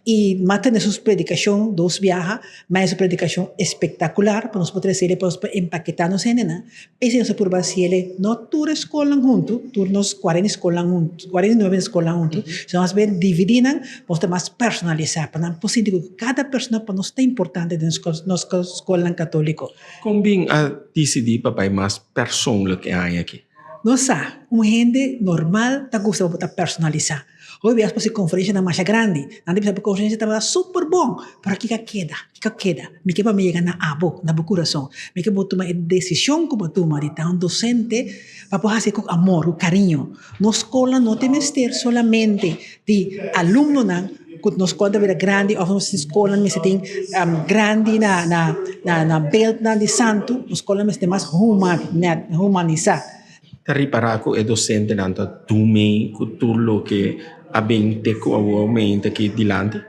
Y más tener sus predicación, dos viajas, más su predicación espectacular, para nos poder decirle, para empaquetarnos en ena. Ese no se puede decirle, no todos escolan juntos, turnos 40 escolan juntos, 49 escolan juntos, sino más bien dividinan, para más personalizar, para no posible que cada persona para nos está importante de nuestra escola católico. Combin a decidir papai mais persoonlijk aan aqui. Nossa, gente normal está gostando de personalizar. Hoy veas por si conferencia na marcha grande, antes por conferencia estava super bom, pero aqui queda, me que para me llegar na abo, na meu coração, me que vou tomar a decisão que vou tomar de estar um docente, para poder fazer com amor, com carinho. Na escola não tem mestre solamente de aluno não, que na escola deve grande, ou na escola me tem grande na belt de santo, na escola me tem mais humanizar. Tari para ako e docente nanto tumi kutulo que abing teko awamente aqui dilante.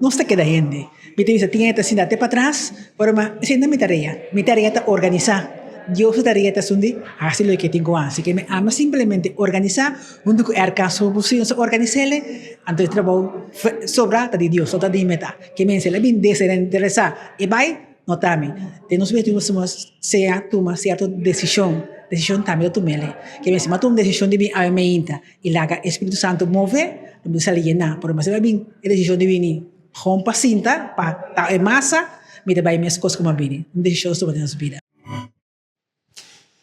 Não está queda gente. Me tem tinha esta cidade para trás, pero essa não é minha tarefa é organizar. Eu sou tarefa é sundi, assim lo que tenho assim que me ama simplesmente organizar, onde que er caso possível organizar-le, antes trabalho sobra de Deus, só de meta, que me ensina bem desinteressar. E vai, notame, temos que tomar certa decisão também eu tomei. Que me cima uma decisão de vir a minha inta e lá o Espírito Santo move, não precisa llenar, por mas vai vir a decisão de vir rompa cinta para a massa, me vai minhas coisas como vir, uma decisão sobre a nossa vida.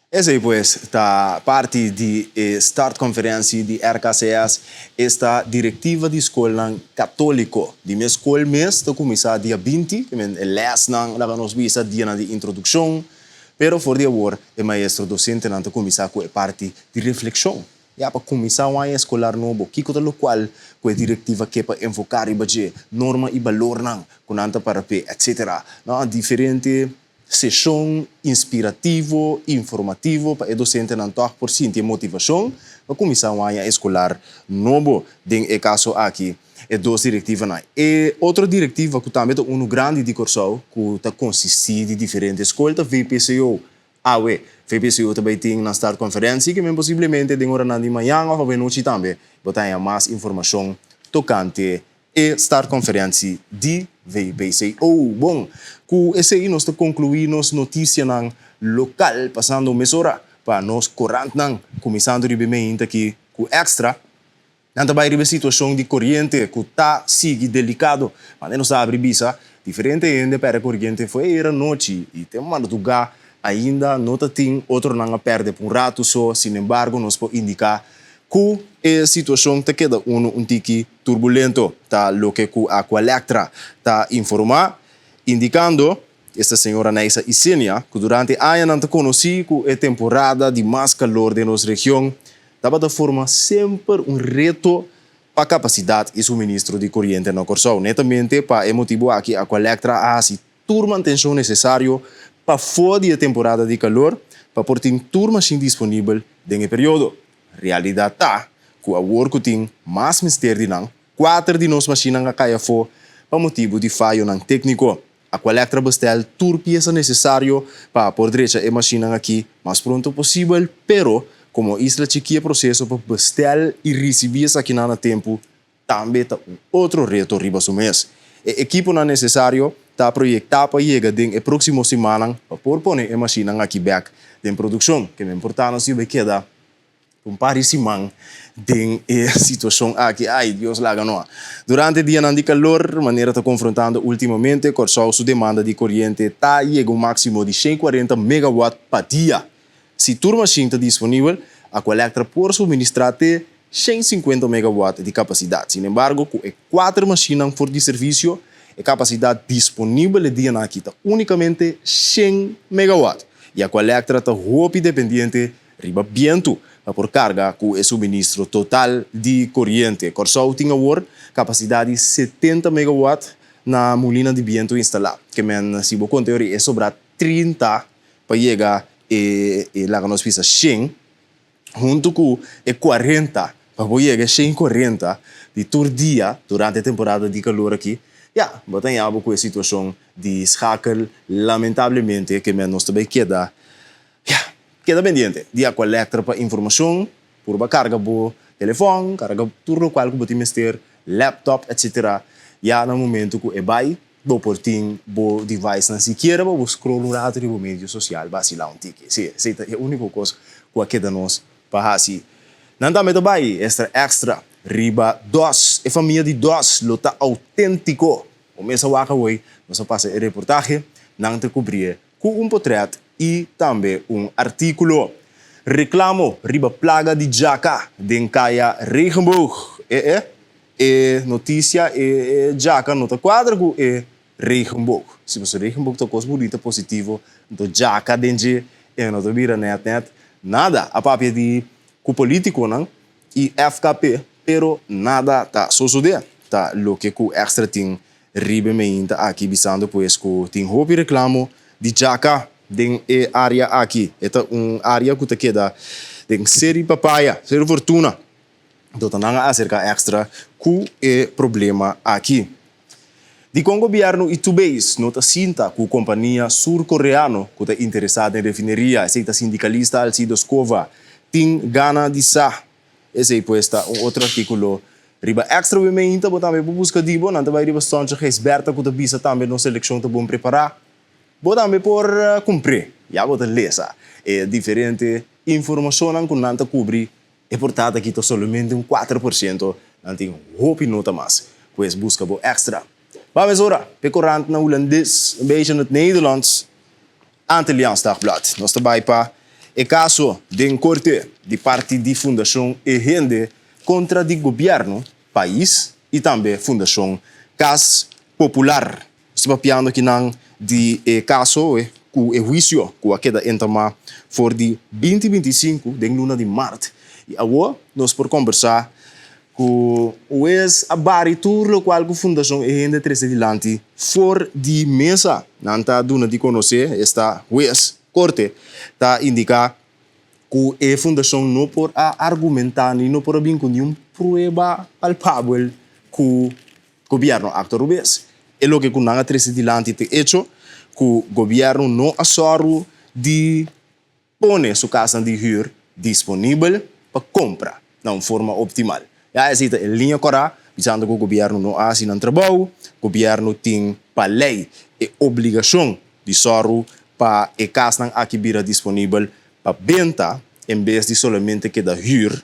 Essa aí, pues, está parte de Start Conferência de RKCS, esta diretiva de escola católico. De minha escola mesmo, está começando dia 20, que é les não, lá nos visa dia de introdução. Pero for de agora, o maestro docente não começar com a parte de reflexão. E para começar um ano escolar novo, que coisa lo qual com a diretiva que para enfocar e bater norma e valor não, com anta para p, etc. Não diferente sessão inspirativo, informativo para o docente não tocar por sentir motivação para começar um ano escolar novo. Den é caso aqui. E duas diretivas não. E outra diretiva que também é um grande de Corsau, que consiste de diferentes escolas, VPCO. VPCO também tem na Start Conferência, que possivelmente de hora de manhã ou de noite também, botar mais informação tocante e Start Conferência de VPCO. Bom, com esse aí nós concluímos notícias local, passando uma hora para nós corrente, começando a ver aqui com extra. Nanta vai a situação de corrente que está sigue delicado, mas não sabe bisa diferente ainda para corrente foi era noite e tem uma lugar ainda não tem outro não perde por rato só, sin embargo nós pode indicar que a situação está queda um tique turbulento, tá lo que a Aqualectra tá informar indicando esta senhora Neisa Isenia que durante a ano não conheci que a temporada de mais calor de nossa região estava de forma sempre reto para a capacidade e suministro de corrente no Corsau. Netamente, para o motivo aqui, a Aqualectra há turma atenção necessário para fora da temporada de calor, para por ter turma disponível nesse período. Realidade está que a work tem mais mistério de não, 4 de nós máquinas a caia fora para motivo de falho não técnico. A Aqualectra bestel turpieza necessário para por direita a máquina aqui mais pronto possível, pero como isla chiquia processo para bestel e receber essa aqui na tempo, também está outro reto riba do mês. O equipo não necessário está projetado para chegar na próxima semana para pôr a máquina aqui back em produção, que é importante se vai quedar um parecimento da situação aqui. Ai, Deus laga não. Durante o dia de calor, maneira está confrontando ultimamente, Corsau sua demanda de corrente está chegando um máximo de 140 megawatt por dia. Se turma está disponível, a Aqualectra pode suministrar 150 megawatt de capacidade. Sin embargo, com 4 máquinas for de serviço, a capacidade disponível de dia aqui está unicamente 100 megawatt. E a Aqualectra está roupa dependente riba viento para por carga com o suministro total de corrente. Corsau tem agora capacidade de 70 megawatt na molina de viento instalada, que se você contar é sobrar 30 para chegar e lá nós fizemos 100, junto com 40, para chegar a 140 de todo dia durante a temporada de calor aqui. Batemos com a situação de escacle, lamentavelmente, que nós também queda pendente. De Aqualectra para informação, por carga bo telefone, carga turno qual que você ter, laptop, etc. já no momento que é vai, bo por ting, bo device na siquiera, bo scroll um rato de bo mídia social, vacilar um tique. Sim, é a única coisa que aqui da nós para assim. Não também vai, extra, riba dos, é família de dos, lota autêntico. O mês waka hoje, nós passa a reportagem, não te cobrir com portrait e também artículo. Reclamo riba plaga de jaca, den caia regenboog. Notícia jaca nota quadra com regenboog. Se você regenboog tá coisa bonita, positivo, então jaca dentro nota vira net, nada. A papel de com político não e FKP, pero nada tá suceder. Tá lo que com extra ting ribe me inta aqui bisando pois com ting hopi reclamo de jaca den área aqui. Esta área que queda den seri papaya, seri fortuna. Então nanga acerca extra com problema aqui. De com o governo itubês nota cinta com companhia sul-coreano que está interessada em refineria, essa sindicalista Alcido Escova, tem gana de sa. Esse aí pois está outro artículo riba extra we me inta, mas também busca dibo, não vai riba stoncha que esperta que está bisa também no seleção tá bom preparar. Botame por cumprir, já bota lesa. É diferente informação que não te cobre, é portanto aqui está somente 4%, não tem hope nota mais, pois busca bo extra. Vamos agora, pecorant na holandês, een beetje in het Nederlands, Antilliaans Dagblad. Nós trabalhamos para o caso de corte de parte da Fundação Egende contra o governo, país e também Fundação Cas Popular. Estamos papiando aqui não de caso com o juízo que queda entama for de 2025 de luna de março. E agora nós por conversar com o ex-abari tour o qual a Fundação Egende treze adiante for de mesa. Não está dando de conhecer esta juiz corte está indicar que a Fundação não por argumentar nem não por vir com nenhuma prova palpável que o governo actual vez. É o que o nanga treze adiante te hecho que o governo não assoro de pôr sua casa de huur disponível para compra de forma optimal. Ja, é a linha correta, pensando que o governo não assina trabalho, o governo tem para lei e obrigação de soro para a casa aqui vira disponível para venda, em vez de somente que da huur.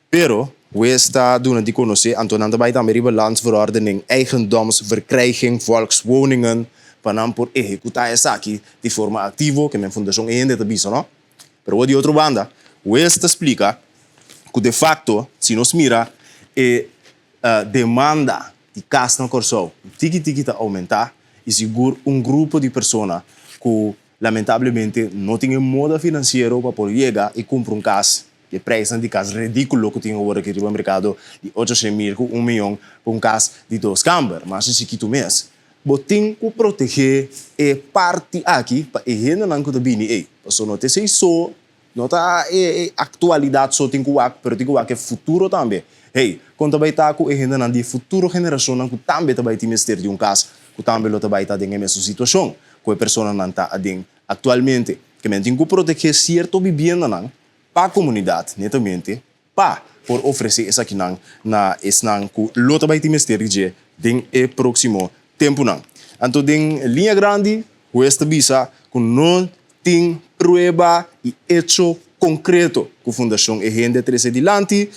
Pero, we está doen die conhecer, Anton daarbij dan weer balansverordening, eigendomsverkrijging, volkswoningen, para por ejecutar essa aqui de forma ativa, que minha fundação ainda está visto, não? Pero de outra banda, we está explica que de facto, se nos mira, demanda de casa no corso, tiki está aumentar, e seguro grupo de pessoas que lamentavelmente não tem modo financeiro para poder chegar e comprar casa de preço de casa ridículo que tem agora aqui no mercado de 800.000 com 1 milhão para casa de 2 câmaras, mas se quito mês. Você tem que proteger a parte aqui para a gente não que bem Porque não tem só não tá atualidade só tem que pero tem que futuro também. Hey, quando vai estar com a gente na de futuro geração não que também vai ter mister de caso que também lo vai estar em mesma situação que a pessoa não está atualmente que men tem que proteger certo vivenda não para a comunidade netamente para por oferecer essa aqui não na esnan que lo vai ter mister de o próximo tempo não. Então em linha grande o esta visa que não tem prueba e hecho concreto que a Fundação Egende treze adiante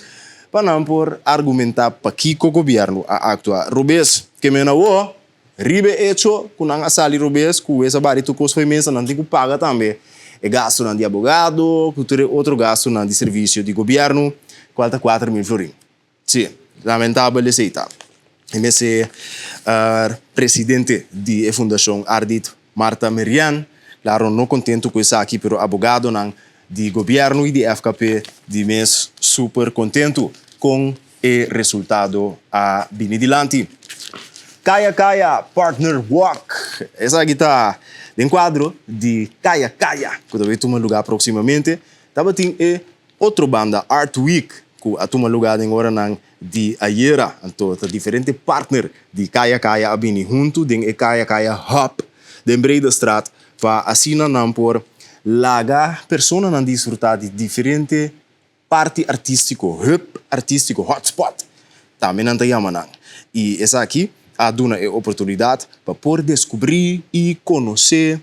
para não por argumentar para que o governo a actuar. Rubens, que me não ribe hecho que não sali Rubens que essa barito custo foi imensa não tem que pagar também é gasto de advogado que tem outro gasto de serviço de governo 4.000 florins. Sim, lamentável esse está. Esse presidente da Fundação Ardit Marta Merian claro, não contento com isso aqui, pero abogado de governo e de FKP de mês super contento com o resultado a vir adiante. Kaya Partner Walk. Essa aqui está em quadro de Kaya, que vai tomar lugar proximamente. Também tem outra banda, Art Week, que a tomar lugar em hora de Ayera. Então, diferente partner de Kaya a vir junto, de Kaya Hub, de Breda Straat, para assinar por laga persona não desfrutar de diferente parte artístico, hub artístico, hotspot. Também não tem E essa aqui, a dar a oportunidade para poder descobrir e conhecer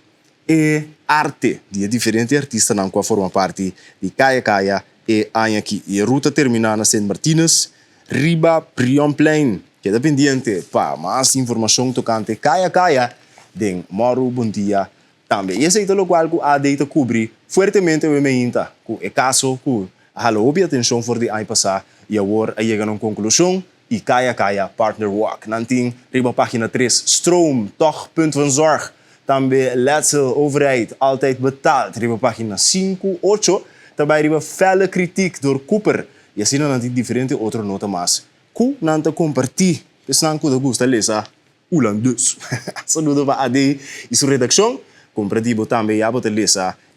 a arte de diferentes artistas que formam parte de Kaya Kaya e aqui. E a ruta termina na St. Martínez, Riba Prionplein. Queda pendiente para mais informação tocante Kaya Kaya de Moro Bom Dia também. E esse é o qual a deita cobrir fortemente o meinta, que é caso que a houve atenção for de ano passado e agora a chegar a uma conclusão e Kaya Kaya Partner Walk. Nanting, riba página 3, Stroom, toch, punt van zorg. Também Letsel, overheid, altijd betaald. Riba página 5, 8. Também riba felle kritiek door Cooper. E assim não tem diferente outra nota mais. Ku nanta compartir. Pessoal que gosta de ler, holandês. Saludo para a AD e sua redação. Comparativo também a botar ler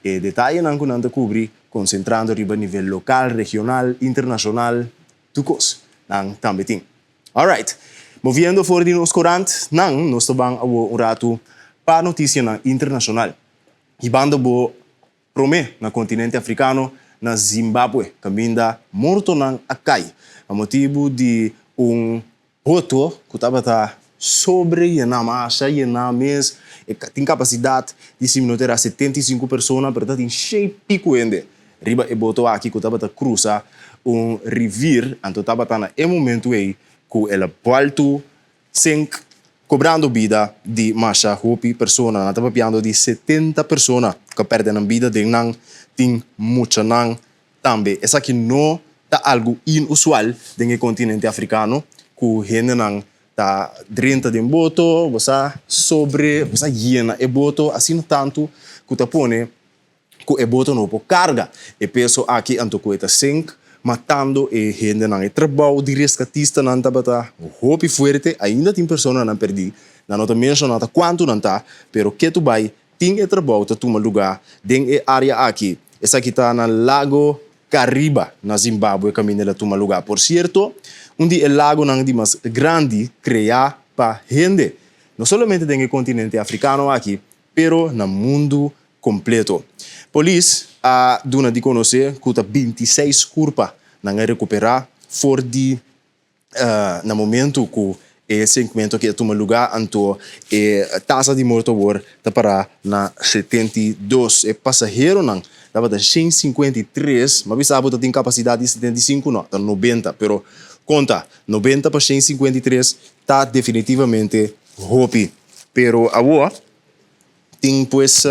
e detalhe não nanta cobrir, concentrando riba nível local, regional, internacional, tucos. Nang também tem. Alright. Movendo fora de nos corante, nós estamos um rato para notícia internacional. E banda bo prome na continente africano, na Zimbábue, caminda morto nang Akai. A motivo de boto que estava sobre na massa e na mês tem capacidade de se minorar 75 pessoas, pero tem cheio pico ende. Riba e boto aqui que estava cruza rivier, então estava na momento aí que ela voltou sem cobrando vida de massa hopi persona, na estava piando de 70 pessoas que perdem a vida de nang tem muita nang também. Essa aqui não tá algo inusual no continente africano, que gente nang tá dentro de boto, você sobre, você llena e boto assim tanto que tá pone que e boto não pode carga. E peso aqui anto que tá sink matando e gente nang e trabalho de rescatista não tá bata hopi fuerte, ainda tem pessoas não perdi. Não tá mencionado quanto não tá, pero que tu vai tem e trabalho tá toma lugar dentro e área aqui. Essa aqui tá na Lago Kariba, na Zimbábue, caminho ela toma lugar. Por certo, onde o lago não é mais grande, criar para gente. Não somente no continente africano aqui, pero no mundo completo. Polícia a dona de conhecer que 26 curpas não recuperar for de no momento que esse segmento que toma lugar, então a taxa de morto agora está para na 72. E passageiro não estava de 153, mas sabe que tem capacidade de 75, não, está 90, pero conta, 90 para 153 está definitivamente hopi. Pero agora tem pues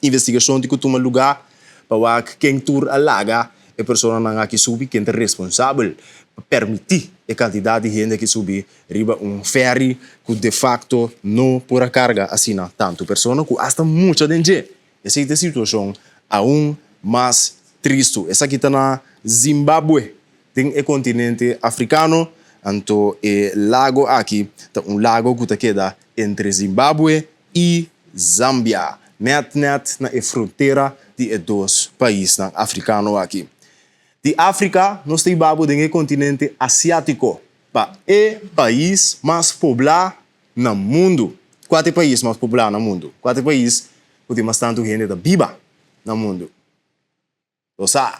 investigação de que toma lugar para quem tur alaga a pessoa não aqui subir quem é responsável para permitir a quantidade de gente que subir riba ferry que de facto não por a carga assim tanto pessoa que hasta muita gente. Essa é a situação aún mais triste. Essa aqui está na Zimbábue, tem o continente africano, então o lago aqui, tá lago que queda entre Zimbábue e Zâmbia, net na fronteira de dois países africanos aqui. De África, nós temos o continente asiático, para o país mais poblado no mundo. Qual é o país mais poblado no mundo? Qual é o país que tem bastante gente viva no mundo? Osa,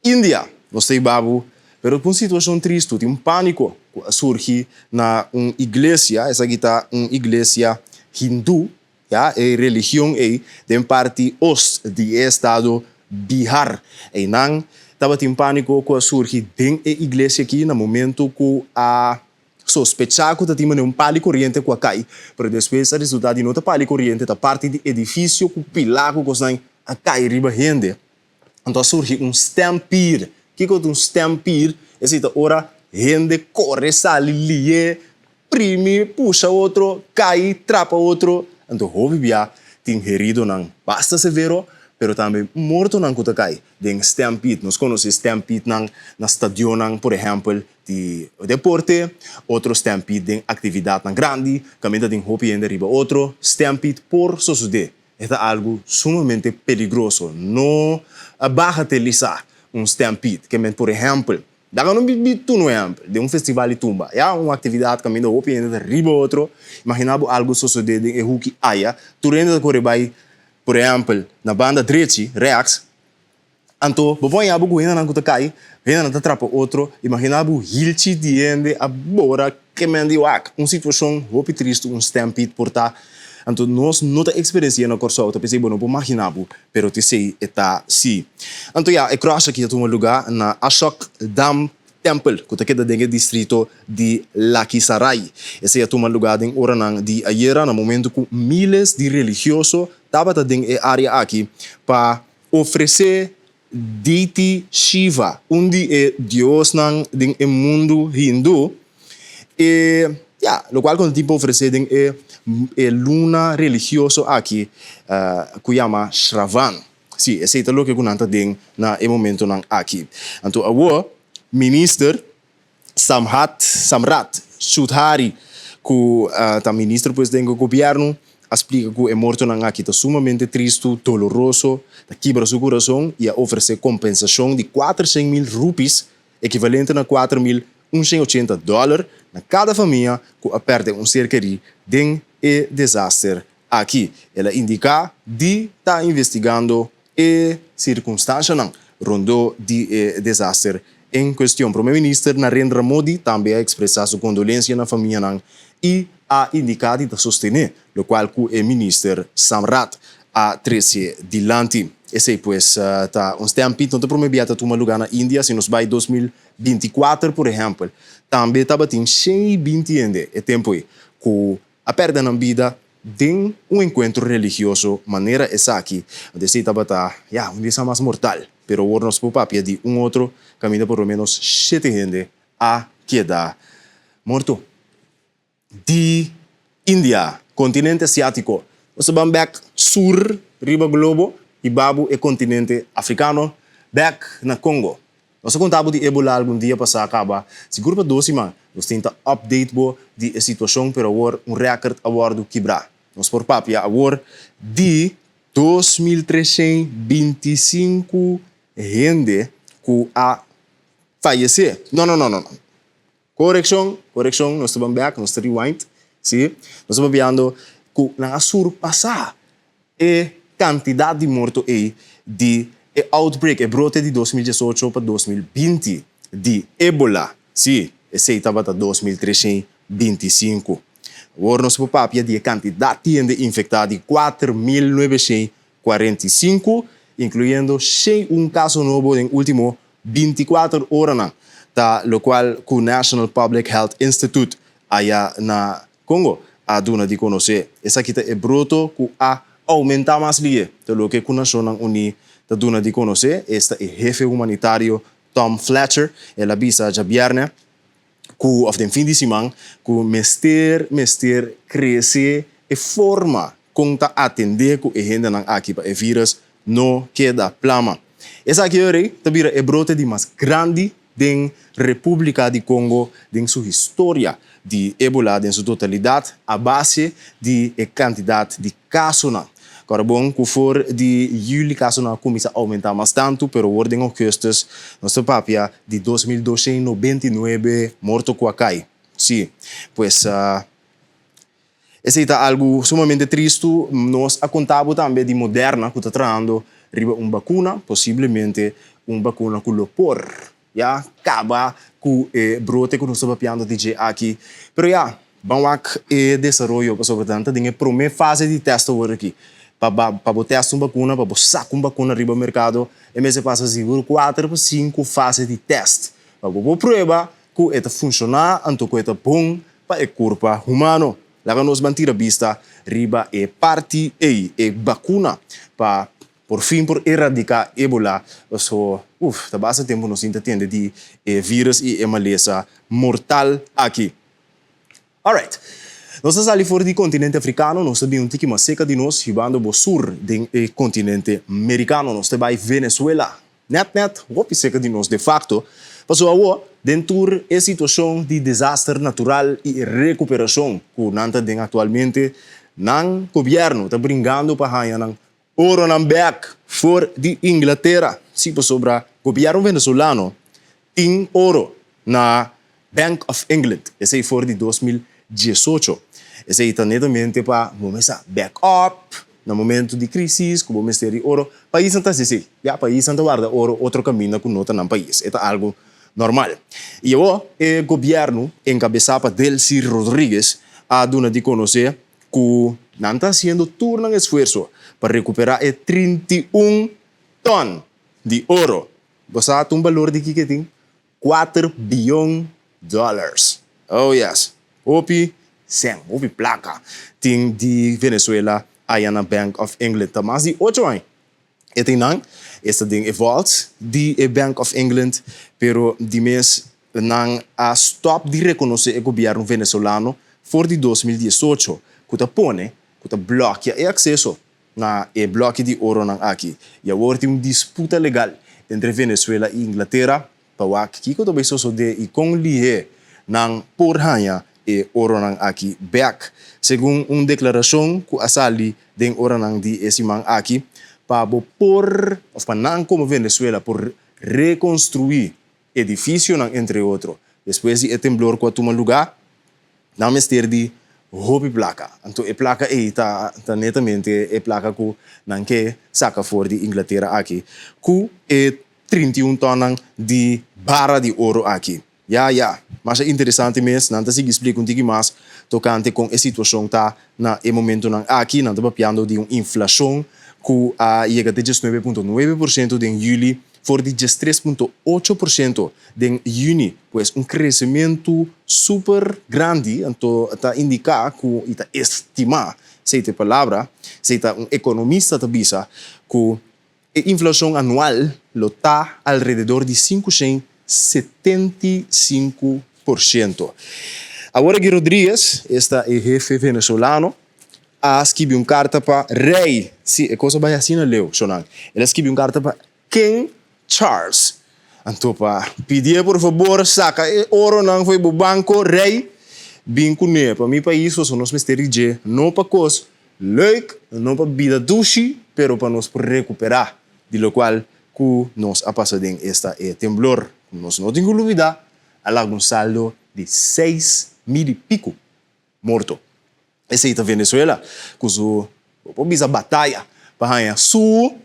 Índia, nós temos pero com situação triste, tem pânico que surge na igreja, essa aqui está uma igreja hindu, ja, e religião aí, de parte oeste do estado Bihar. E não estava tem pânico que surge dentro da igreja aqui, no momento que a sospechar que tinha um pali corrente que cai, pero depois o resultado de outra pali corrente da parte do edifício que pilar que a cai riba gente. Então surge stampede. O que é stampede? Essa hora gente corre, sai, lie, prime, puxa outro, cai, trapa outro. Então houve tem herido não basta severo, pero também morto não que cai. Den stampede, nós conhecemos stampede na estadion, por exemplo, de deporte, outro stampede de atividade grande, caminho de hobby ainda riba outro stampede por suceder. É algo sumamente perigoso. Não bagatelizar stampede, que por exemplo, dá um exemplo de festival de tumba, uma atividade que caminho hobby ainda riba outro, imaginava algo suceder em Huki Aya, tu ainda corre por exemplo, na banda direita, Reax, Anto, bopon ya bugu hina nang kutakai, hina nang tatrapa outro, imagina bu hilchi diende abora que mendi wak. Situação hopi triste, stampede porta. Anto, nós não ta experiência na corso auto, pensei, bueno, imaginabu, pero te sei eta si. Anto, ja, ik cross aqui a tua lugar na Ashok Dam Temple, que está dentro do distrito de Lakhisarai. Esse é um lugar em Oranang de ayer, no momento que miles de religiosos estavam dentro da área aqui para oferecer deity Shiva, onde é Deus nang dentro do mundo hindu. E, ja, lo qual quando tipo oferecer dentro é luna religioso aqui, que chama Shravan. Sim, esse é o que kunanta dentro na momento nang aqui. Então, agora minister Samrat Sudhari, que é ministro presidente do governo, explica que é morto na aqui, está sumamente triste, doloroso, está quebra seu coração e oferece compensação de 400,000 rupees, equivalente a $4,180 na cada família que perde ser querido dentro do desastre aqui. Ela indica de estar investigando a circunstância rondo de desastre em questão. O primeiro-ministro Narendra Modi também expressou sua condolência na família e a indicado de sostener, o qual o ministro Samrat a 13 dilante. Esse pues tá tempo, não te prometo tomar lugar na Índia, se nos vai 2024, por exemplo, também estava tendo 120 anos, é tempo que a perda na vida de encontro religioso, maneira essa aqui, onde se estava um dia mais mortal, pero agora nos papia de outro caminho por lo menos 7 gente a quedar morto. De Índia, continente asiático, nós vamos back sur, riba globo, e babu é continente africano, back na Congo. Nós contamos de Ebola algum dia passado, acaba, seguro para 12 man, nós tenta update bo de situação para agora recorde agora quebrar. Nós por papia agora de 2.325 gente que a falecer. Não. Correção, nós estamos back, nós estamos rewind, sim? Nós estamos vendo que na surpassar a quantidade de mortos de outbreak, brote de 2018 para 2020 de Ebola, sim? Esse estava para 2.325. Agora nós papia de quantidade de infectados de 4.945, incluindo um caso novo em último 24 horas, lo qual o National Public Health Institute allá na Congo a duna de conhecer. Essa aqui é broto que a aumentar mais lié, lo que a Nação Unida a duna de conhecer. Este é o jefe humanitário Tom Fletcher, ela avisa já viernes que of den fim de semana que mester crescer e forma com ta atender que a gente não aqui para o vírus não queda plama. Essa aqui é brote de mais grande da República de Congo, em sua história de Ebola, em sua totalidade, a base de quantidade de casos. Agora, bom, que for de julho, casos começa a aumentar mais tanto, pero ordem custos, nossa papia de 2.299 mortos que cai. Sim, pues, esse é algo sumamente triste. Nós contamos também de Moderna, que está trazendo uma vacuna, possivelmente uma vacuna que lo por. Ja, acaba com o brote que nós estamos papiando de aqui. Pero ja, vamos a desenvolver, sobre tanto, tem a primeira fase de teste agora aqui. Para testar uma vacuna, para sacar uma vacuna no mercado, e mesmo passa seguro 4 para 5 fases de teste. Para prova que está funcionar, então que está bom para o corpo humano. Lá nós manter a vista, riba é parte é vacuna para por fim, por erradicar Ebola, da base tempo nós entendemos de vírus e maleza mortal aqui. Alright. Nós estamos ali fora do continente africano, nós temos um tique mais seca de nós, ribando o sul do continente americano, nós temos Venezuela. Net, o seca de nós, de facto. Passou agora, dentro da situação de desastre natural e recuperação que nós temos atualmente, o governo está brincando para ganhar ouro na back for de Inglaterra. Se sobre o governo venezuelano tem ouro na Bank of England. Esse é for de 2018. Esse é netamente para começar backup no momento de crisis, como Ministério de Ouro, país não está assim. Já, país não guarda ouro, outro caminho que não está no país. É algo normal. E o governo, encabeçado por Delcy Rodrigues, a dona de conhecer que não está haciendo todo um esforço para recuperar 31 ton de ouro. Você tem um valor de que tem $4 bilhões. Oh yes. Opi placa tem de Venezuela aí na Bank of England. Tá mais de 8 anos. E tem não, esta ding evolves de Bank of England, pero de mês não a stop de reconhecer o governo venezuelano for de 2018, que tá pone, que tá bloqueia o acesso na bloque de ouro não aqui. E agora tem uma disputa legal entre Venezuela e Inglaterra, para que que também só de e com lihe não por hanha e ouro não aqui back, segundo uma declaração que a sali den ouro não de esse man aqui, para por não como Venezuela por reconstruir edifício não entre outros. Depois de temblor que toma lugar, não mestre de Hopi placa. Então, a placa aí está netamente a placa que não quer sacar fora de Inglaterra aqui. Que é 31 tonnes de barra de ouro aqui. Mas é interessante mesmo, não se explica um pouco mais tocante com a situação tá na momento não aqui, não está papiando de uma inflação que chega de 9,9% em julho, for de 3,8% em junho, pois um crescimento super grande, então está indicar que está estimar, se é palavra, se é um economista tabisa que a inflação anual está alrededor de 575%. Agora que Rodrigues, esta é jefe venezolano, escreveu uma carta para rei, se a coisa vai assim na leu, ele escreveu uma carta para King Charles. Então, para pedir por favor, saca ouro não foi para banco, rei, bem com ele. Para mim, para isso, são os mistérios de não para coisa leuk, não para vida dushi, pero para nos recuperar, de lo qual que nos ha passado em esta temblor. Nós não temos dúvida, há um saldo de 6,000 e pico morto. Esse é a Venezuela, que o bisa batalha para ganhar sul,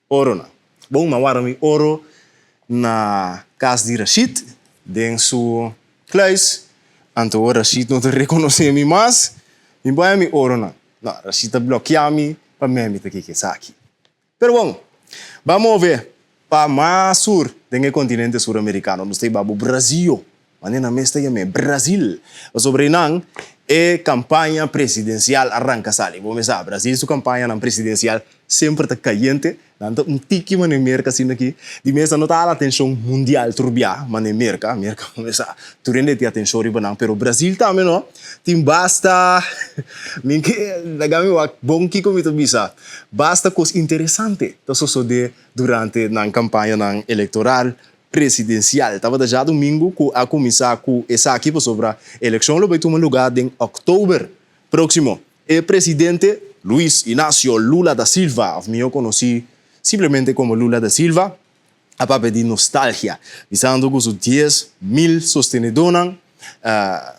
ouro não. Bom, mas agora mi ouro na casa de Rashid, dentro su kluis. Então Rashid não te reconhece me mais, me vai mi ouro não. Não, Rashid bloqueia me para mim tá aqui que aqui. Pero bom, vamos ver para mais sur, dentro do continente sul-americano, nós temos o Brasil. Manena mesta yame Brasil. Sobre nang campanha presidencial arranca sali. Vamos ver, Brasil sua campanha presidencial sempre está caliente. Nanto tiki man América assim aqui. De mesa não tá a atenção mundial turbia, man América vamos ver. Tu rende ti atenção riba nang, pero Brasil também não. Tim basta minke dagami wa bom que comito bisa. Basta coisa interessante. Então só de durante na campanha eleitoral presidencial. Estava já domingo que a começar com essa aqui sobre a eleição vai tomar lugar em outubro próximo. O presidente Luiz Inácio Lula da Silva, eu conheci simplesmente como Lula da Silva, a papel de nostalgia, visando que os 10,000 sostenedores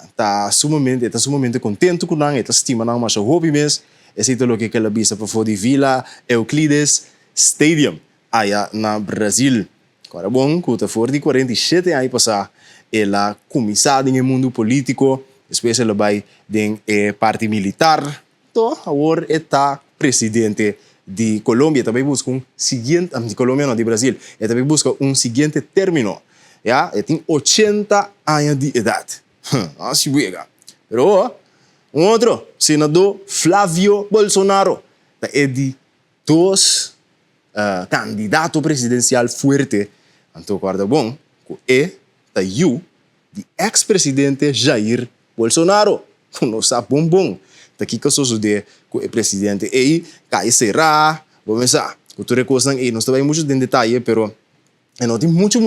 está sumamente contente com ele, está estimando mais o hobby mesmo. Esse é o que ela visa para fora de Vila Euclides Stadium, aí na Brasil. Agora, bom, que for de 47 anos passar, ela começou no mundo político, depois ela vai em parte militar, então agora está presidente de Colômbia, também busca seguinte, de Colômbia não, de Brasil, ele também busca seguinte término, ele tem 80 anos de idade, assim chega. Pero, outro, senador Flávio Bolsonaro, é de dois candidato presidencial fuerte. Então, guarda bom, que é de ex-presidente Jair Bolsonaro. Não sabe bom. Daqui que eu sou de o presidente aí, cai será, vamos ver. Cultura coisa aí, não está bem muito em detalhe, pero não tem muito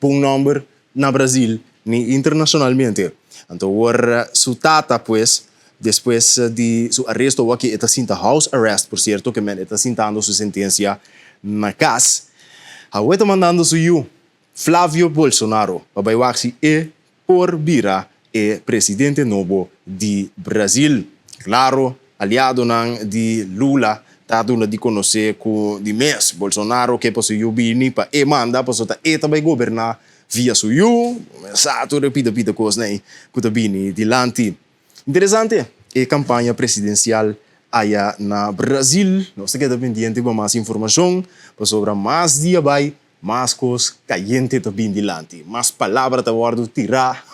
bom número na Brasil, nem internacionalmente. Então, agora, su tata, pues, depois de su arresto, aqui está sinta house arrest, por certo, que está sintando sua sentença na casa. Agora está mandando su Flávio Bolsonaro, para baixar por vira presidente novo de Brasil. Claro, aliado ng di Lula, tato na di conhecer com di mes Bolsonaro que posso eu bini pa e manda posso ta eta vai governar via su you sato repita coisa nei kuta bini di lanti interessante e campanha presidencial aya na Brasil nós queda pendiente para mais informação para sobre mais dia vai mais coisas caliente também di lanti mais palavra ta guardo tirar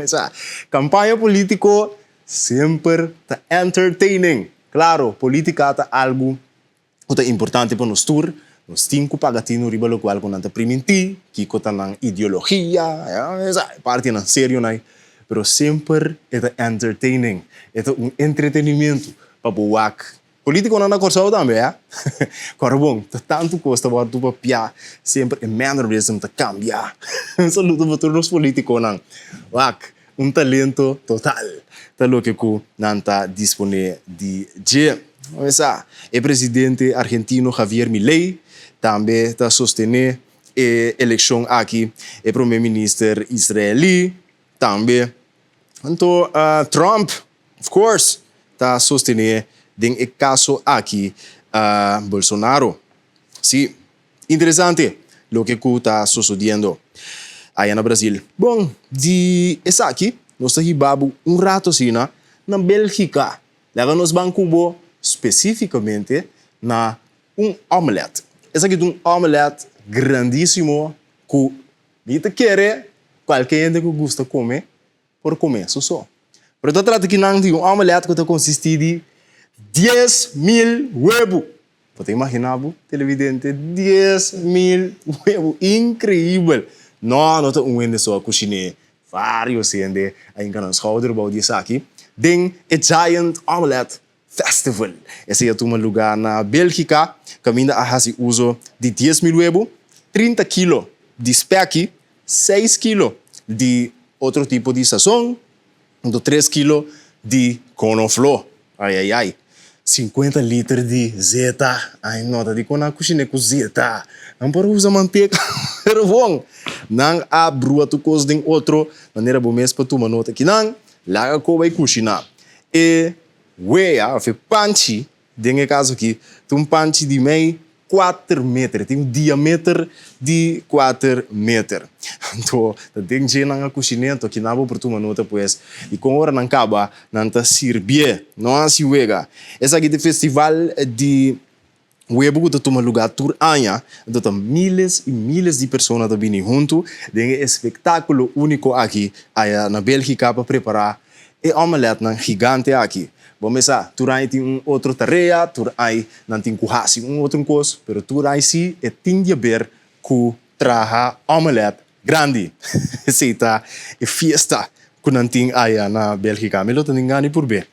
essa campanha político sempre ta entertaining. Claro, política é algo que é importante para nós tour. Nós temos que pagar no riba lo qual com anta primiti, que conta na ideologia, essa parte na sério, né? Pero sempre é entertaining, é entretenimento para o político não é corsão também, é? Claro, bom, tanto custa para tu papia, sempre é mannerism te cambiar. Saludo para todos os políticos, não? Talento total. Talo que não está disponível de dia. O presidente argentino Javier Milei também está sustentando a eleição aqui. O primeiro-ministro israelí também. Então, Trump, of course, está sustentando o caso aqui Bolsonaro. Sim, interessante o que está sucedendo aí no Brasil. Bom, essa aqui, nós estamos rato assim na Bélgica. Leva nos bancos especificamente na omelete. Essa aqui é omelete grandíssimo que você quer qualquer gente que gosta de comer, por comer só. Pero eu trato aqui de omelete que consiste de 10.000 huevos. Você imaginar, televidente, 10.000 huevos. Incrível. Não é um só cozinhar. Vários gente aí em canal schouder bouw die aqui. Den a Giant Omelette Festival. Esse é um lugar na Bélgica que ainda faz uso de 10.000 huevos, 30 kg de speck, 6 kg de outro tipo de sazón, 3 kg de couve-flor. Ai. 50 litros de zeta. Ai, nota de quando a cozinha com zeta. Não pode usar manteiga. Pero bom. Não abro tu coisa de outro. Maneira bom mesmo para tu nota que não. Laga ko vai cozinhar. E wea, fe panchi. Dengue caso aqui. Tem panchi de meio 4 metros. Tem diâmetro de 4 metros. Então, tem gente na cozinha que não vou por tu nota pois. E com hora não acaba, não tá servir. Não assim wega. Essa aqui é o festival de huevo que toma lugar tur año, então miles e miles de pessoas estão vindo junto, tem um espetáculo único aqui na Bélgica para preparar e omelete gigante aqui. Vamos lá, tur aí tem outra tarefa, tur aí não tem que outro coisa, mas tur aí sim tem de ver que traga omelete grande. Essa é festa que não tem aí na Bélgica, mas não tem ninguém por ver.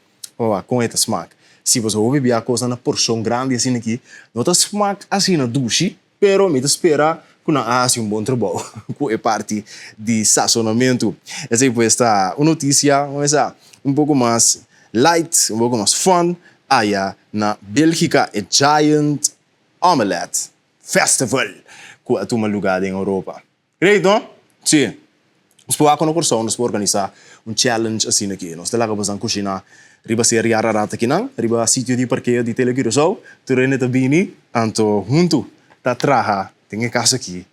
Com essa smaak. Se você ouve a coisa na porção grande assim aqui, não está smaak assim na douche, pero me espera que não haja bom trabalho, que é parte de sazonamento. Essa é esta uma notícia, pouco mais light, pouco mais fun, aí na Bélgica, é Giant Omelette Festival, que é um lugar em Europa. Great, não? Sim. Nós podemos organizar challenge assim aqui. Nós temos que cozinhar riba serie rarata kinang, riba sitio di parqueio di Teleguirosau, turene tabini, anto junto, ta traha, tem caso aqui,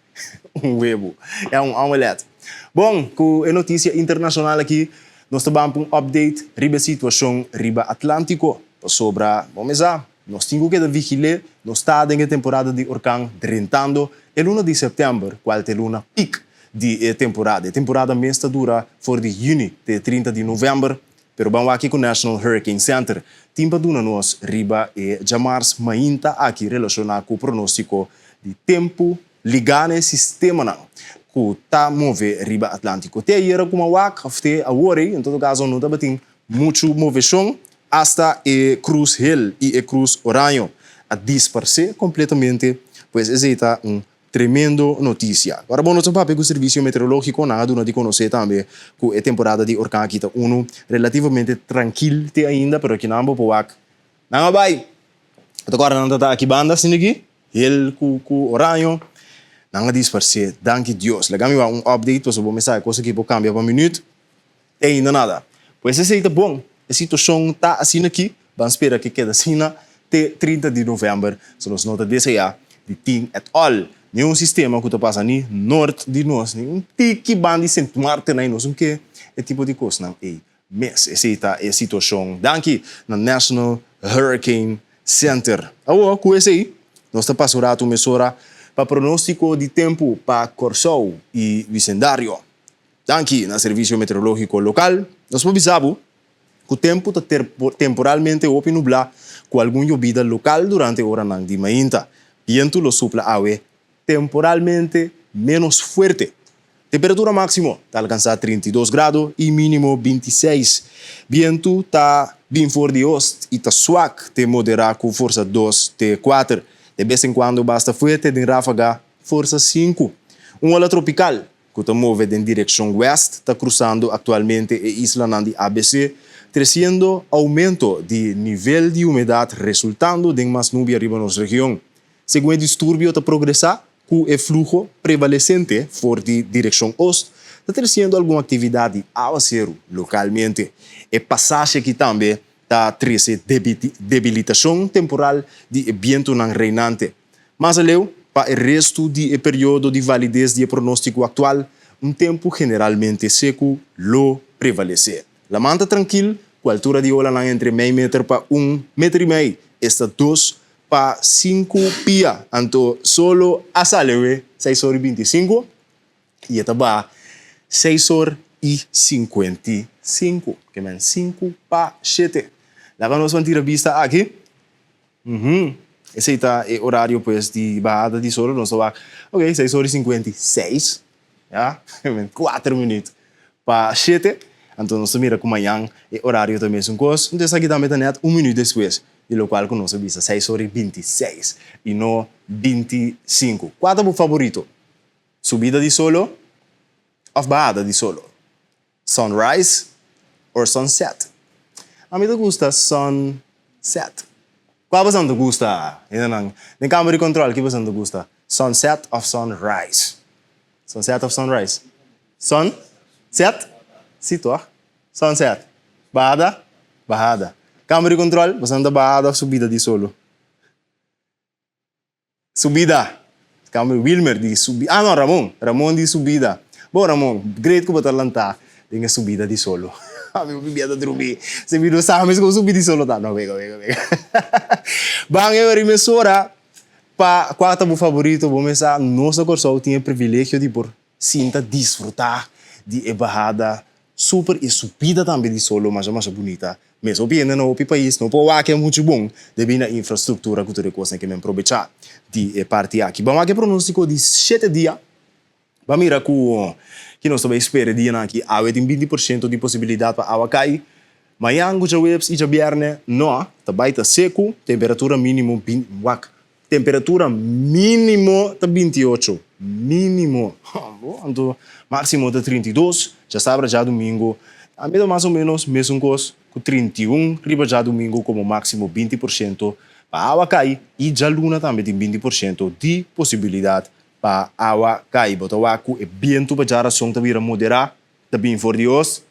huevo, é omelete. Bom, com a notícia internacional aqui, nós também um update riba situação riba Atlântico, sobre, vamos lá, nós temos que vigilar, nós está em temporada de orcão drentando, e 1 de setembro, qual é luna peak de temporada. A temporada mesmo dura for de junho, de 30 de novembro, pero vamos aqui com o National Hurricane Center. Timpa duna nós riba e jamars mainta aqui relacionado com o pronóstico de tempo ligado ao sistema não. Que está move riba Atlântico. Até aí era como a wak, até a worry, em todo caso não está tem muito moveção hasta e Cruz Hill e Cruz Oranho a dispersar completamente, pois essa é tremendo notícia. Agora, bom, nós vamos para o serviço meteorológico, nada de conhecer também que a temporada de orcão aqui está relativamente tranquilo ainda, pero aqui não vamos para não vai. Agora não está aqui banda assim aqui, ele com Oranho, não dispersar, danke Deus. Legami update, pois vou mensagem coisa que cambia para minuto, e ainda nada. Pois esse é bom. A situação está assim aqui, van espera que queda sina te 30 de novembro. So nos nota desse já de ting et al. Nenhum sistema que passa ni norte de nós, nenhum tiki bandi Sint Maarten na nós, que é tipo de coisa não é. Mas essa é a situação daqui na National Hurricane Center. Agora, com esse aí, nós estamos passando uma mesura para pronóstico de tempo para Corsou e Vicendário. Daqui, no Serviço Meteorológico Local, nós avisamos que o tempo está temporalmente open nublado com alguma llovida local durante a hora de manhã. Viento lo sopla agua temporalmente menos fuerte. Temperatura máxima está alcançar 32 graus e mínimo 26. Viento está bem for de oeste e está suave, te moderar com força 2 de 4. De vez em quando basta fuerte de ráfaga força 5. Onda tropical que está move em direção oeste está cruzando atualmente a isla de ABC, trazendo aumento de nível de umidade resultando de mais nuvem arriba na nossa região. Segundo o distúrbio está progressar com o fluxo prevalecente for de direção oeste, está trazendo alguma atividade aguaceiro localmente. E passagem aqui também está trazendo debilitação temporal de vento não reinante. Mas além, para o resto do período de validez do pronóstico atual, tempo generalmente seco lo prevalece. La manta tranquilo, com a altura de ola entre meio metro para 1,5 metro, está 2 para 5 pia. Então, solo a salewe 6h25 e está 6h55. Que men 5 para 7. Lá vamos manter a vista aqui. Esse está o horário pues, de bajada de sol. Nós vamos, ok, 6h56. Ja? 4 minutos para 7. Então, nós mira com amanhã o horário também é um coisa. Então, aqui também está net 1 minuto depois. E o qual nós vimos 6h26 e não 25. Qual é o favorito? Subida de solo ou bajada de solo? Sunrise ou sunset? A mim me gusta sunset. Qual você não gosta? Na câmera de controle, que você não gosta? Sunset ou sunrise? Sunset ou sunrise? Sunset? Situ, sunset. Bajada? Bajada. Câmera de controle, você anda bajada ou subida de solo? Subida. Câmera Wilmer de subida. Ah, não, Ramon. Ramon de subida. Bom, Ramon, great que você lançar. Tem subida de solo. Ah, meu bebê da dormir. Se me sabe mas com subida de solo tá. Não, vega. Bang, eu remessora para qual é o favorito, vamos pensar, nossa Corsou tinha o privilégio de por sinta desfrutar de bajada super e subida também de solo, mas bonita. Mas obviamente no país não pode que é muito bom devido à infraestrutura que tu coisa que me aproveitar de parte aqui. Vamos aqui pronóstico de 7 dias. Vamos mirar que nós também esperamos dia aqui, tem 20% de possibilidade para água cair. Amanhã, já webs e já viernes, não, tá baita seco, temperatura mínimo, temperatura mínimo tá 28, mínimo, então máximo tá 32, já sabe já domingo, a meio mais ou menos mesmo coisa, com 31, riba já domingo como máximo 20% para água cair e já luna também tem 20% de possibilidade para água cair. Bota o água é vento para já a som tá vira moderar, tá bem for Deus,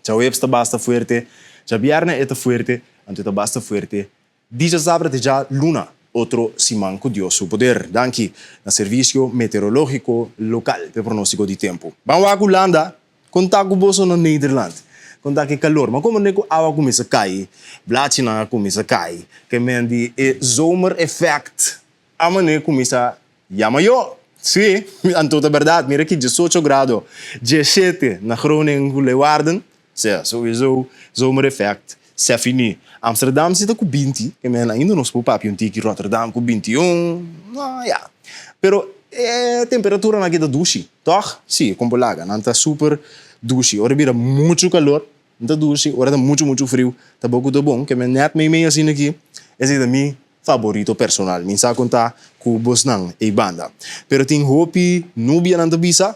já webs tá basta fuerte, já viernes é tá fuerte, então tá basta fuerte, já sabe já luna. Outro simão com Deus o poder. Daqui, no Serviço Meteorológico Local, para pronóstico de tempo. Vamos a Holanda, contar com você no Nederland. Contar com calor, mas como a água começa a cair, blatina começa a cair, que mendi é zomer effect. A maneira começa a maior. Sim, então é verdade, mira aqui 18 graus, 17 na Groningen, Leeuwarden, sowieso zomer effect. Se fini. Amsterdam está com 20, que ainda não se pode papi um tiki Rotterdam com 21, ja. Pero a temperatura aqui da duche, toch? Sim, como laga, não está super duche. Ora vira muito calor, não está duche, ora está muito frio, está pouco de bom, que net meio assim aqui, esse é o meu favorito personal. Minha sabe contar com o Bosnang e banda. Pero tem hopi, nubia na tabisa,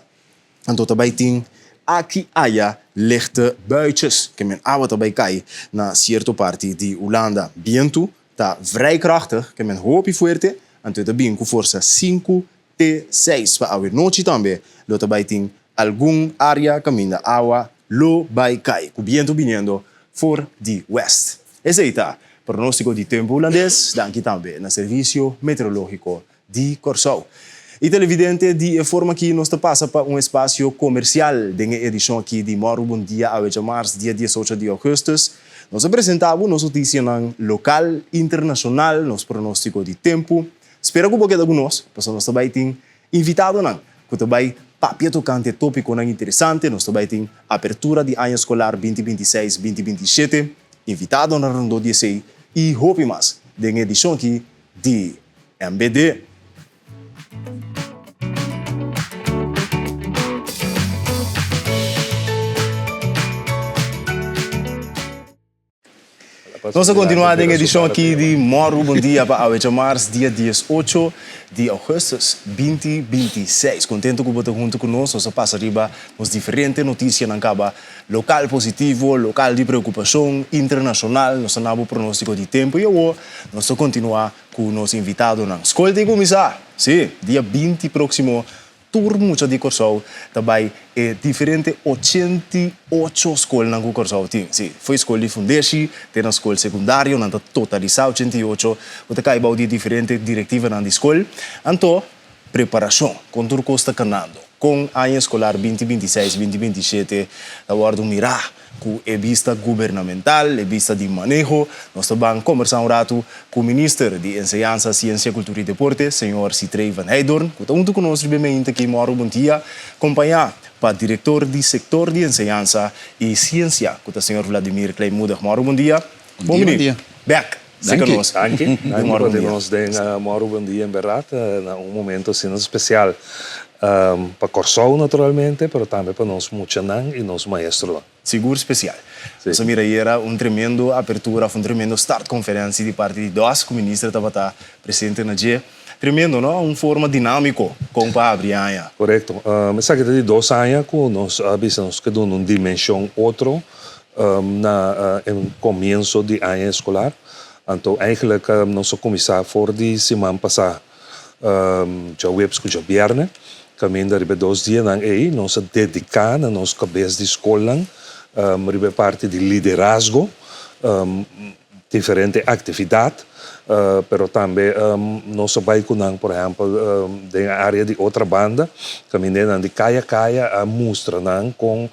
então também tem aqui há lichte buitjes, que men água também cai na certa parte de Holanda. Vento está vrij krachtig, que men hoop forte, então também com força 5 de 6 para a noite também. Lo também tem algum área caminho água lo vai cair, com vento vindo for de west. Esse aí tá. pronóstico de tempo holandês, danke também no serviço meteorológico de Corsau. E televidente, de forma que nós passa para um espaço comercial, na edição aqui de Moro Bom Dia, a 8 de março, dia 18 de agosto, nós apresentamos nossa notícia local, internacional, nosso pronóstico de tempo. Espero que você conosco, porque nós também temos invitado, que também papia tocante tópico interessante, nós também temos abertura de ano escolar 2026-2027, invitado na Rondo 16 e hope mais, na edição aqui de MBD. Nós continuamos em edição aqui de Moro Bom Dia para a 8 de março, dia 18 de agosto 2026. Contento que você junto conosco, nós passa arriba as diferentes notícias na caba local positivo, local de preocupação, internacional, nós temos o pronóstico de tempo e hoje nós continuamos com o nosso invitado na escola de começar. Sim, dia 20 próximo. Turno de Corsau também é diferente 88 escolas na Corsau tem. Sim, foi escola de fundação, tem a escola secundária, na totalizar 88, você cai de diferente diretiva na escola. Então, preparação, com tudo que está canando, com a ano escolar 2026-2027, agora mirar com a vista governamental, a vista de manejo. Nós também conversamos um rato com o Ministro de Enseñanza, Ciência, Cultura e Deporte, Sr. Citrey Van Heydorn, que está junto conosco brevemente aqui, Moro Bom Dia, acompanhar para o diretor do setor de Enseñanza e Ciência, que está o Sr. Vladimir Kleimuder. Moro Bom Dia. Bom dia. Back. Danke. Danke. Moro podemos dar Moro Bom Dia, em verdade, momento assim especial para Corsau, naturalmente, mas também para nós Muchanan e nós maestros. Seguro especial. Sí. Nós mira era tremendo apertura, tremendo start conferência de parte de dois, que o ministro estava presente na dia. Tremendo, não? Forma dinâmico com a Brianha. Correto. Mas sabe que de 2 anos que nós avisamos que uma dimensão outra na começo de ano escolar. Então, eigenlijk nós começamos fora de semana passada, já webs que já viernes, caminho de 2 dias aí, nós dedicamos a nossa cabeça de escola, ribe parte de liderazgo, diferente atividade, pero também nós vai com, por exemplo, na área de outra banda, caminhando de caia a mostra com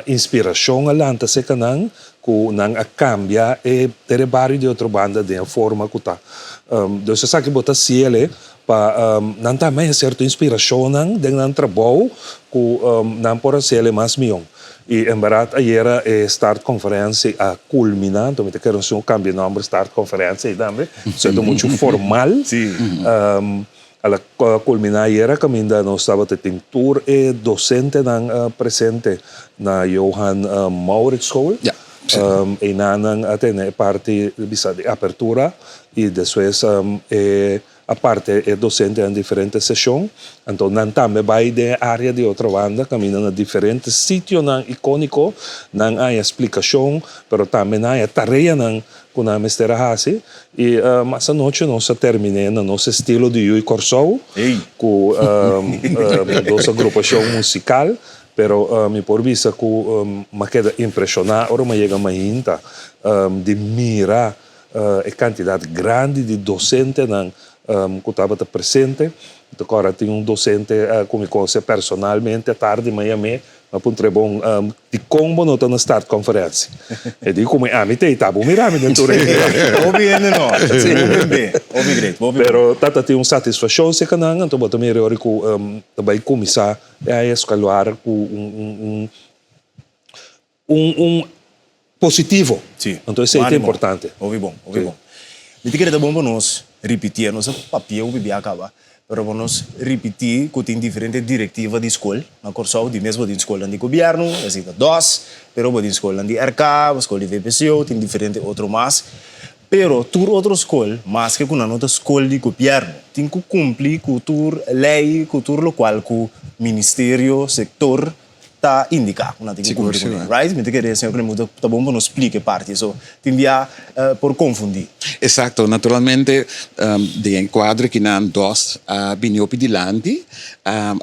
inspiração alanta se canang ku nang a cambia e ter vários de outra banda de forma que tá. Então você sabe que botar ciele para não também certa inspiração nang trabalho ku não por ciele mais mion. E em verdade ayer start conferência a culminar, então me te quero um cambio de nome start conferência também, isso é muito formal. Sim. Al culminar ayer caminda nós estava tendo tour e docente presente na Johan Maurits School. Ja. E nanang atene parte de apertura e depois a parte é docente em diferentes sessões. Então, não também vai de área de outra banda, caminhando a diferentes sítios icônicos, não há explicação, mas também há tarefa que nós estamos fazendo. E essa noite nós terminamos nosso estilo de Yui Corsau, com nossa agrupação musical. Pero mi por vista que me queda impressionado, ahora me llega a minha de mirar a quantidade grande de docentes que estava presente. Agora tem docente que me conhece personalmente, tarde, manhã, mas um tre bom de como não está na start conferência. E digo como me tem tabu mirar-me dentro do Obviamente não. Sim, obviamente. Pero tata tem satisfação se canang, então botar me reori que também começar a escalar com positivo. Sim. Então isso é importante. Ouvi bom. Me te queria bom para nós repetir nosso papel o bebê acaba. Pero vamos repetir que tem diferentes diretivas de escola. Na Corsau, de mesmo de escola de governo, existe 2, pero de escola de RK, escola de VPCO, tem diferentes outros mais. Pero tur outra escola, mais que com a outra escola de governo, tem que cumprir com a lei, com o local, com o ministério, sector, está indicado. Não tem que cumprir com ele, right? Me te queria senhor Cremudo, tá bom para nos explicar parte, so tem via por confundir. Exato, naturalmente de enquadre que nan dos biniopi di landi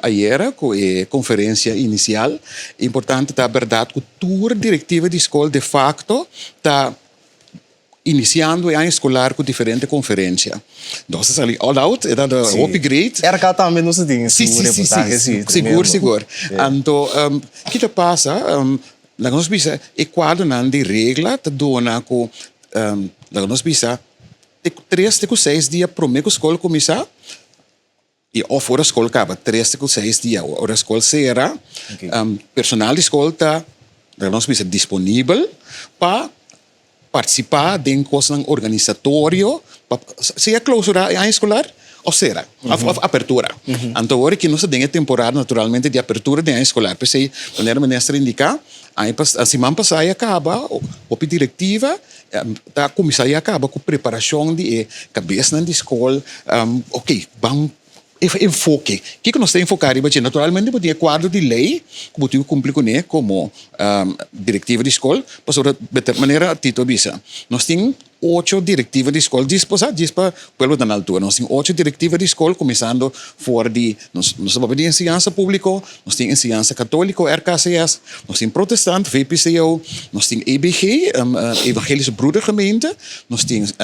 ayer com a conferência inicial importante tá verdade que tour diretiva de escola de facto tá iniciando o ano escolar com diferente conferência. Então, ali all out, era da Hopi Great. Era cá também não se tem Sim, seguro. Então, o que passa? Nós bisa Equador não de regra, te dona com nós bisa 3 a 6 dias para a escola começar. E ou fora a escola acaba 3 a 6 dias. A escola será, personal de escola está nós bisa disponível para participar de coisas organizatório, seja clausura a escolar ou será apertura. Então, agora que nós temos temporada naturalmente de apertura de ano escolar, pensei, a ministra indicar, a semana passada acaba, a diretiva, a comissão acaba com a preparação de cabeça na escola, ok, vamos enfoque. O que nós temos que enfocar? Naturalmente, tem quadro de lei que nós temos que cumprir com ele como diretiva de escola, mas de maneira Tito avisa. Nós temos 8 diretivas de escola disponíveis para o povo da altura. Nós temos 8 diretivas de escola, começando fora de nós temos ensinança pública, nós temos ensinança católica, RKCS, nós temos protestante, VPCO, nós temos EBG, Evangelische Broedergemeente, nós temos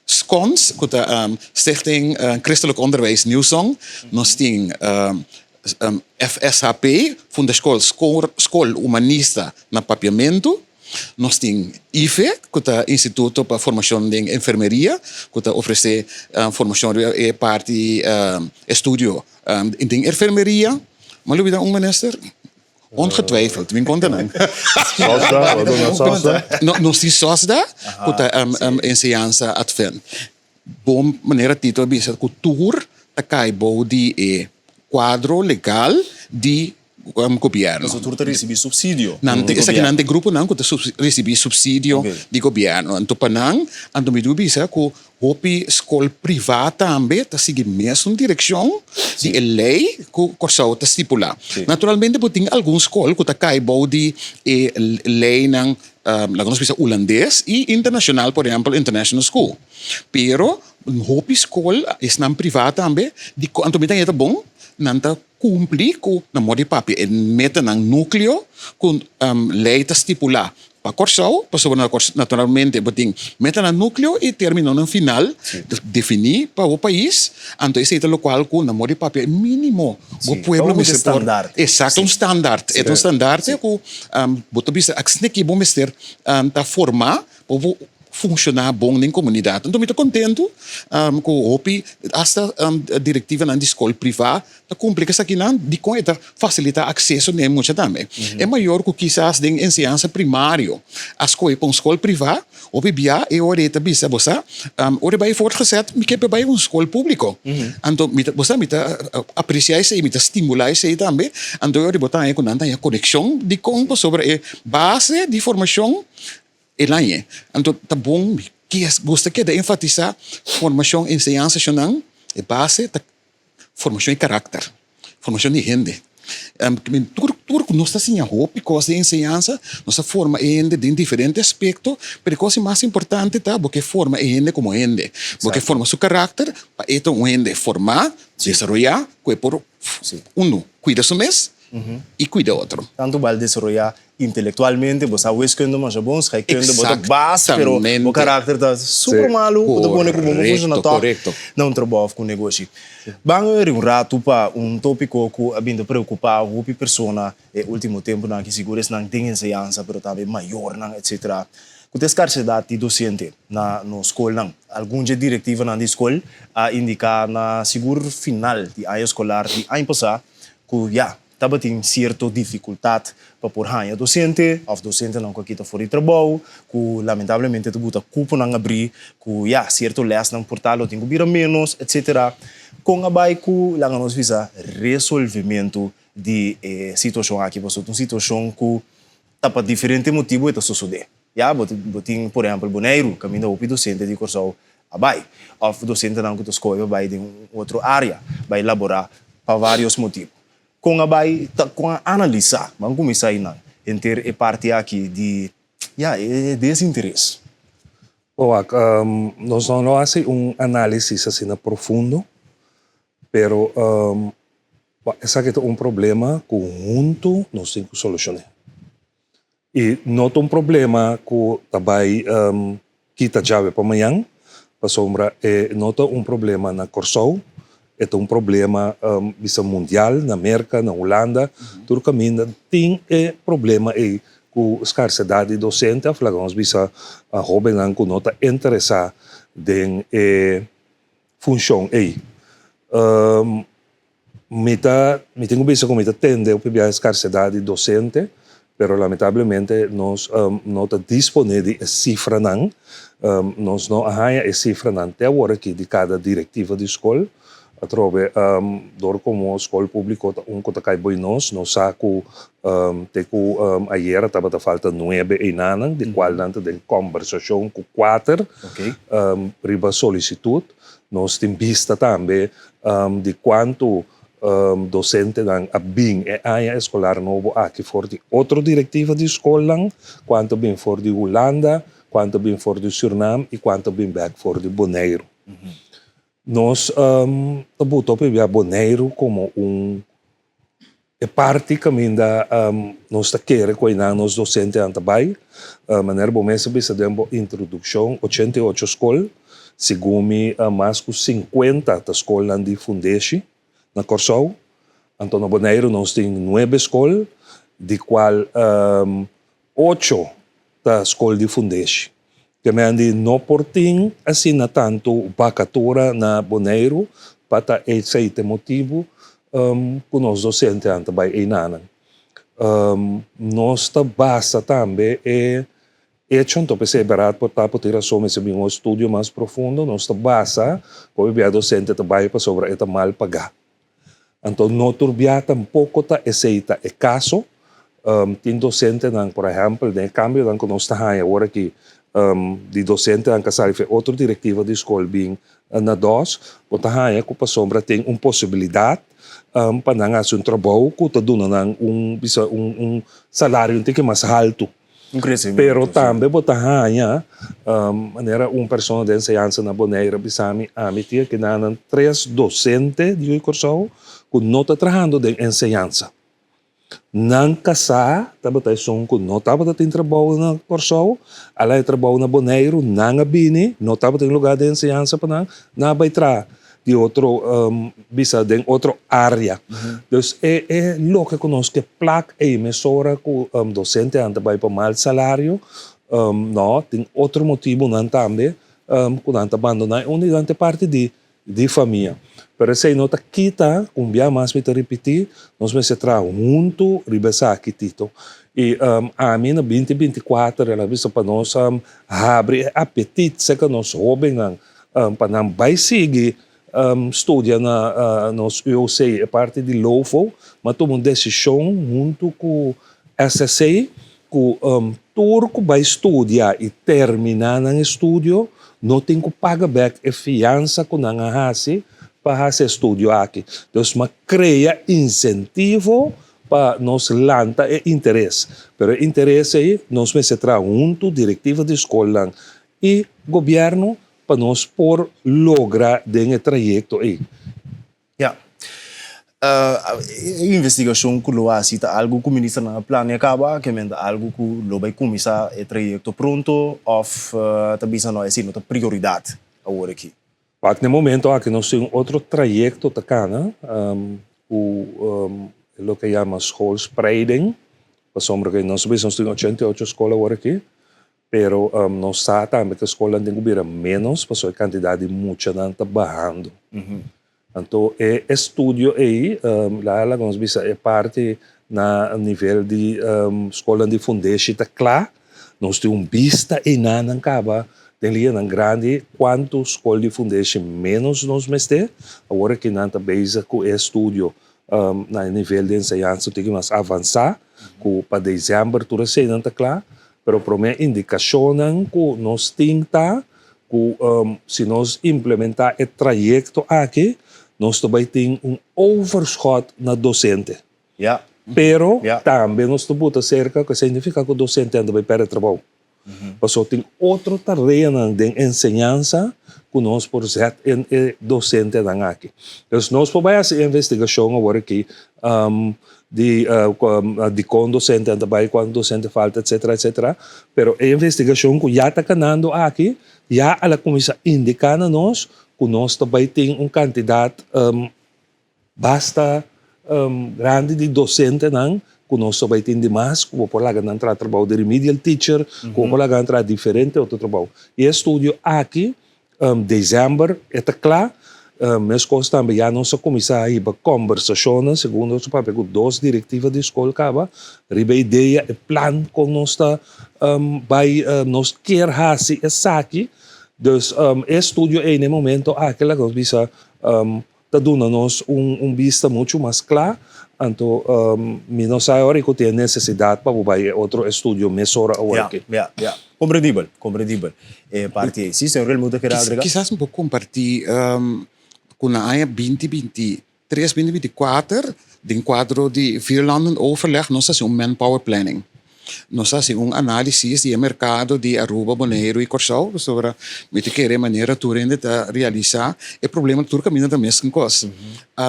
SCONS, que é Stichting Christelijk Onderwijs Nieuwsong, nós temos FSHP, Fundação Escola Humanista na Papiamento, nós temos IFE, que é o Instituto para a Formação de Enfermeria, que oferece formação e parte de estudo de enfermeria. Mas eu vou minister. Ongetwijfeld, wie komt er nou? Sosda, wat doen we Sosda? Nós temos SOSDA, que é ensinança advent. Bom maneira Tito bisa cultura tá cai de quadro legal de governo. Mas o turta recebi subsídio. Não, essa aqui não tem grupo não, que recebi subsídio de governo. Então panang, então me dubisa que hopi escola privada também tá seguindo mesmo direção de lei que o corso tá estipular. Naturalmente, tem algumas escolas que tá cai de lei não nós bisa holandês e internacional, por exemplo, international school. Pero hopi escola é não privada também, de quanto me tem bom, não tá cumprir com na modi papi e meta nang núcleo com lei ta estipular para corso, naturalmente boting meta na núcleo e termina no final definir para o país, então esse é o local com na modi papi mínimo o pueblo me standard. Exato, um standard. É um standard que boto bisa aksne que bom mister ta formar para funcionar bom na comunidade. Então, estou contente com o OPI, esta diretiva na escola privada, está complica isso aqui, de como facilitar acesso a muita também. É maior que quizás de ensinança primária. As coisas para uma escola privada, o BBA é hora de bisa, você, hora vai fortgezet, me quer para uma escola pública. Então, você me apreciar isso e me estimular isso também. Então, hora botar aí com a conexão de como sobre a base de formação elaine. Então, tá bom, que gosta de enfatizar formação e ensinança é base da formação de caráter, formação de gente. Tudo que nós estamos a roupa, coisa de ensinança, nós forma gente em diferentes aspectos, mas a coisa mais importante é porque forma gente como gente, porque forma seu caráter, para então gente formar, desenvolver, que por cuida seu mês e cuida outro. Tanto vale desenvolver intelectualmente, você sabe que não é bom, você que não bota base, mas o caráter está super malo, o bom como funciona correto. Não trabalha com negócio. Vamos um rato para tópico que a gente preocupa o pessoa no último tempo na que segura não tem ensinança, mas também maior, etc. Que escassez docente na escola, alguma diretiva na escola a indicar na seguro final de ano escolar de ano passado que estava tendo certa dificuldade para pôr ranha docente, ou docente não que está fora de trabalho, que lamentavelmente tu bota culpa não abrir, que certo les não portal tem que vir menos, etc. Com a bai que lá nós visa resolvimento de situação aqui, você uma situação que está para diferente motivo está suceder. Botin, por exemplo, boneiro, caminho o docente de curso a bai, ou docente não que tu escolhe vai de outra área, vai elaborar para vários motivos. Com a analisar, vamos começar aí em ter a parte aqui de desinteresse. Nós não fazemos análise assim profundo, pero esse aqui é problema que junto nós temos que solucionar. E não é problema que também kita jave para amanhã, para sombra, nota problema na Corsou, é problema bisa mundial, na América, na Holanda, tudo caminho, tem problema com escassidade docente, a flagons bisa a jovem não com nota interessar em função me tenho visto como tende a escassidade docente, pero lamentavelmente nós não está disponível a cifra não, nós não há a cifra não até agora aqui de cada diretiva de escola, a trove dor como escola pública conta cai boi nós saco ayer estava falta 9 enanan de qual dentro de conversação com 4 riba solicitude nós tem vista também de quanto docente dan abing área escolar novo aqui for de outro diretiva de escola quanto bem for de Holanda quanto bem for de Suriname e quanto bem back for de Bonaire. Nós tabuto para Bonaire como parte caminho da nós tá querer coinar nos docentes antabai maneira bom mesmo bisa dembo introdução 88 escola segundo mais que 50 da escola de fundeixe na Corsou, então na Bonaire nós temos 9 escolas, de qual 8 da escola de fundeixe. Que me andi não portim assim na tanto vacatura na Bonaire para esse motivo com os docentes também em nana. Nós tá basta também então perceberá por ter assumido um estudo mais profundo, nós tá basta para o docente também para sobre esta mal pagar. Então, não turbia tampouco ta aceita o caso. Tem docente, por exemplo, de cambio, que nós estamos agora aqui, de docente, que sai outra diretiva de escola, bem na DOS, porque a sombra tem uma possibilidade para não fazer um trabalho que está dando um salário que mais alto. Pero também botar maneira pessoa de ensinança na Bonaire bisami amitia que nanan 3 docentes de Corsou que não está trabalhando de ensinança. Não casar, tabatay som que não estava tem trabalho na Corsou, além trabalho na Bonaire, não abini, não estava tem lugar de ensinança para não vai tra de outro bisa de outra área. Então é louco que nós que placa e mesura com docente anda vai para mal salário, não tem outro motivo não também, quando anda abandonar unidade parte de família. Pero se nota kita, cumbia mais me repetir, nós me se tra junto ribesa aqui tito. E a mim na 2024 ela visa para nós abre apetite se que nós jovem para não vai seguir estudia na nos eu sei a parte de LOFO, mas tomou uma decisão junto com SSA que turco vai estudar e terminar no estudo, não tem que pagar back a fiança que não hace para fazer estudo aqui. Então, mas cria incentivo para nós lançar interesse. Pero interesse aí, nós vamos entrar junto, diretiva de escola e governo, para nós por lograr o trajeto aí. Ja. Investigação que lo hace algo que o ministro na plano acaba, que menda algo que lo vai começar o trajeto pronto, ou também não é assim, não é prioridade agora aqui. No momento aqui nós temos outro trajeto tacana, o que chama schoolspreiding, para sombra que nós temos 88 escolas agora aqui. Pero nós sabemos que a escola tem que vir menos, porque a quantidade de muita não está barrando. Então, o estudo aí, lá nós vimos é parte na nível de escola de fundeixe, está claro. Nós temos vista e não acaba. Tem ali um grande quanto escola de fundeixe menos nós mestre. Agora que não está base com o estudo na nível de ensinança, tem que mais avançar. Para dezembro, tudo assim não está claro. Pero para mim, indicação que nós temos que se nós implementar o trajeto aqui, nós também temos overschot na docente. Yeah. Pero também nós temos cerca que significa que o docente também perde trabalho. Porque tem outro terreno de ensinança que nós por ser docente aqui. Então, nós podemos fazer investigação agora aqui com docente também quando docente falta, etc. Pero a investigação que já está canando aqui, já ela começa a indicar a nós que nós também tem candidato basta grande de docente não, que nós também tem demais, que por lá ganhar trabalho de remedial teacher, que por lá ganhar diferente outro trabalho. E estúdio aqui, dezembro, está claro. Mas também já nós começamos a conversações, segundo o papel com 2 diretivas de escola, riba ideia e plan com nós vai nós quer fazer essa aqui. Dus estúdio é no momento aquela que bisa tá dando nós vista muito mais clara. Então, nós agora que tem necessidade para vai outro estúdio mesora agora aqui. Compreendível. Parte, sim, senhor, ele muda que era agregar. Quizás um pouco compartilhar com a AIA 2023, 2024, de quadro de Vierlanden overleg, nós fazemos manpower planning. Nós fazemos análise de mercado de Aruba, Bonaire e Curaçao sobre de que maneira tu rende a realizar o problema tu caminha da mesma coisa.